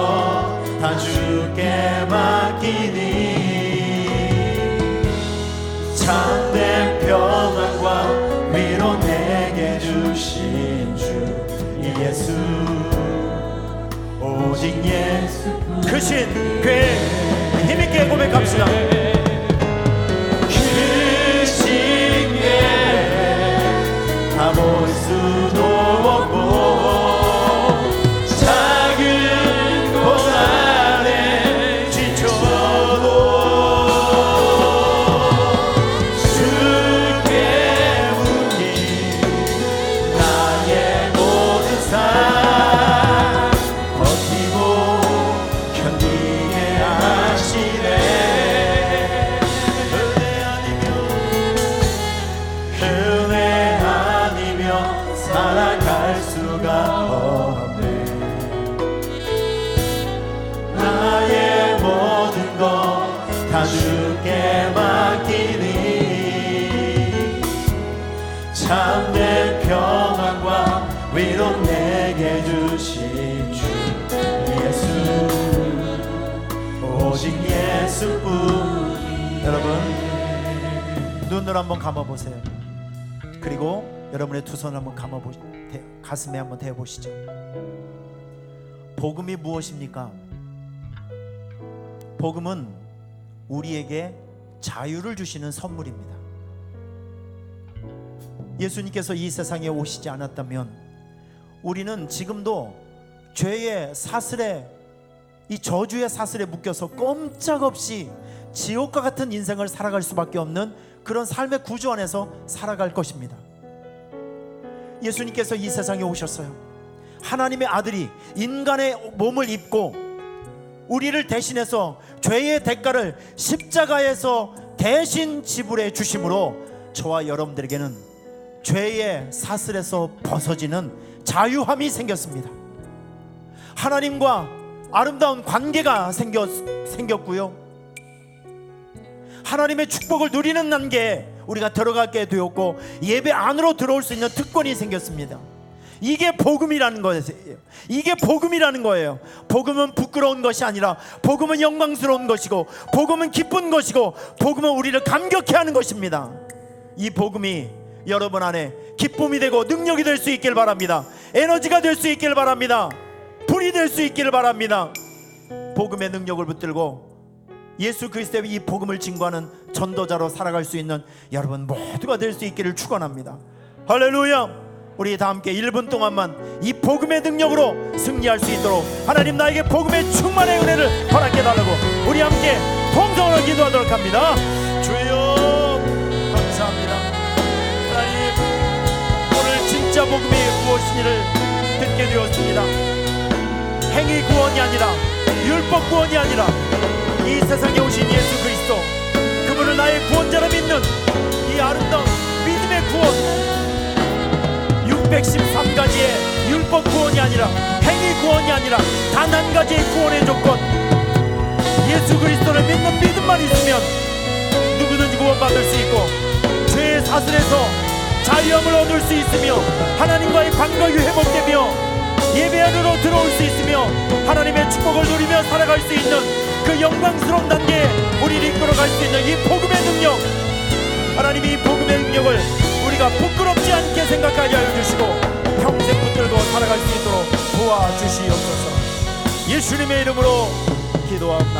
다 주께 맡기니 참된 평안과 위로 내게 주신 주 예수, 오직 예수. 크신 계획 힘있게 고백합시다. 크신 계획 다 볼 수도 없고 작은 고난에 지쳐도 주께 묻니 나의 모든 삶 버티고 견디게 하시네. 은혜 아니면 살아갈 수가 없네. 나의 모든 것 다 주께 맡기니 참된 평안과 위로 내게 주신 주 예수, 오직 예수뿐. 여러분, 눈을 한번 감아보세요. 그리고 여러분의 두 손을 한번 가슴에 한번 대보시죠. 복음이 무엇입니까? 복음은 우리에게 자유를 주시는 선물입니다. 예수님께서 이 세상에 오시지 않았다면 우리는 지금도 죄의 사슬에, 이 저주의 사슬에 묶여서 꼼짝없이 지옥과 같은 인생을 살아갈 수밖에 없는 그런 삶의 구조 안에서 살아갈 것입니다. 예수님께서 이 세상에 오셨어요. 하나님의 아들이 인간의 몸을 입고 우리를 대신해서 죄의 대가를 십자가에서 대신 지불해 주심으로 저와 여러분들에게는 죄의 사슬에서 벗어지는 자유함이 생겼습니다. 하나님과 아름다운 관계가 생겼고요. 하나님의 축복을 누리는 단계에 우리가 들어가게 되었고 예배 안으로 들어올 수 있는 특권이 생겼습니다. 이게 복음이라는 거예요. 이게 복음이라는 거예요. 복음은 부끄러운 것이 아니라 복음은 영광스러운 것이고, 복음은 기쁜 것이고, 복음은 우리를 감격해 하는 것입니다. 이 복음이 여러분 안에 기쁨이 되고 능력이 될 수 있길 바랍니다. 에너지가 될 수 있길 바랍니다. 불이 될 수 있기를 바랍니다. 복음의 능력을 붙들고 예수 그리스도의 이 복음을 증거하는 전도자로 살아갈 수 있는 여러분 모두가 될 수 있기를 축원합니다. 할렐루야. 우리 다 함께 1분 동안만 이 복음의 능력으로 승리할 수 있도록 하나님 나에게 복음의 충만의 은혜를 허락해 달라고 우리 함께 통성으로 기도하도록 합니다. 주여 감사합니다. 하나님, 오늘 진짜 복음이 무엇인지를 듣게 되었습니다. 행위 구원이 아니라, 율법 구원이 아니라 이 세상에 오신 예수 그리스도, 그분을 나의 구원자로 믿는 이 아름다운 믿음의 구원, 613가지의 율법 구원이 아니라, 행위 구원이 아니라 단 한 가지의 구원의 조건, 예수 그리스도를 믿는 믿음만 있으면 누구든지 구원받을 수 있고 죄의 사슬에서 자유함을 얻을 수 있으며 하나님과의 관계가 회복되며 예배 안으로 들어올 수 있으며 하나님의 축복을 누리며 살아갈 수 있는 그 영광스러운 단계에 우리를 이끌어갈 수 있는 이 복음의 능력, 하나님이 이 복음의 능력을 우리가 부끄럽지 않게 생각하게 하여 주시고 평생 붙들고 살아갈 수 있도록 도와주시옵소서. 예수님의 이름으로 기도하옵나이다.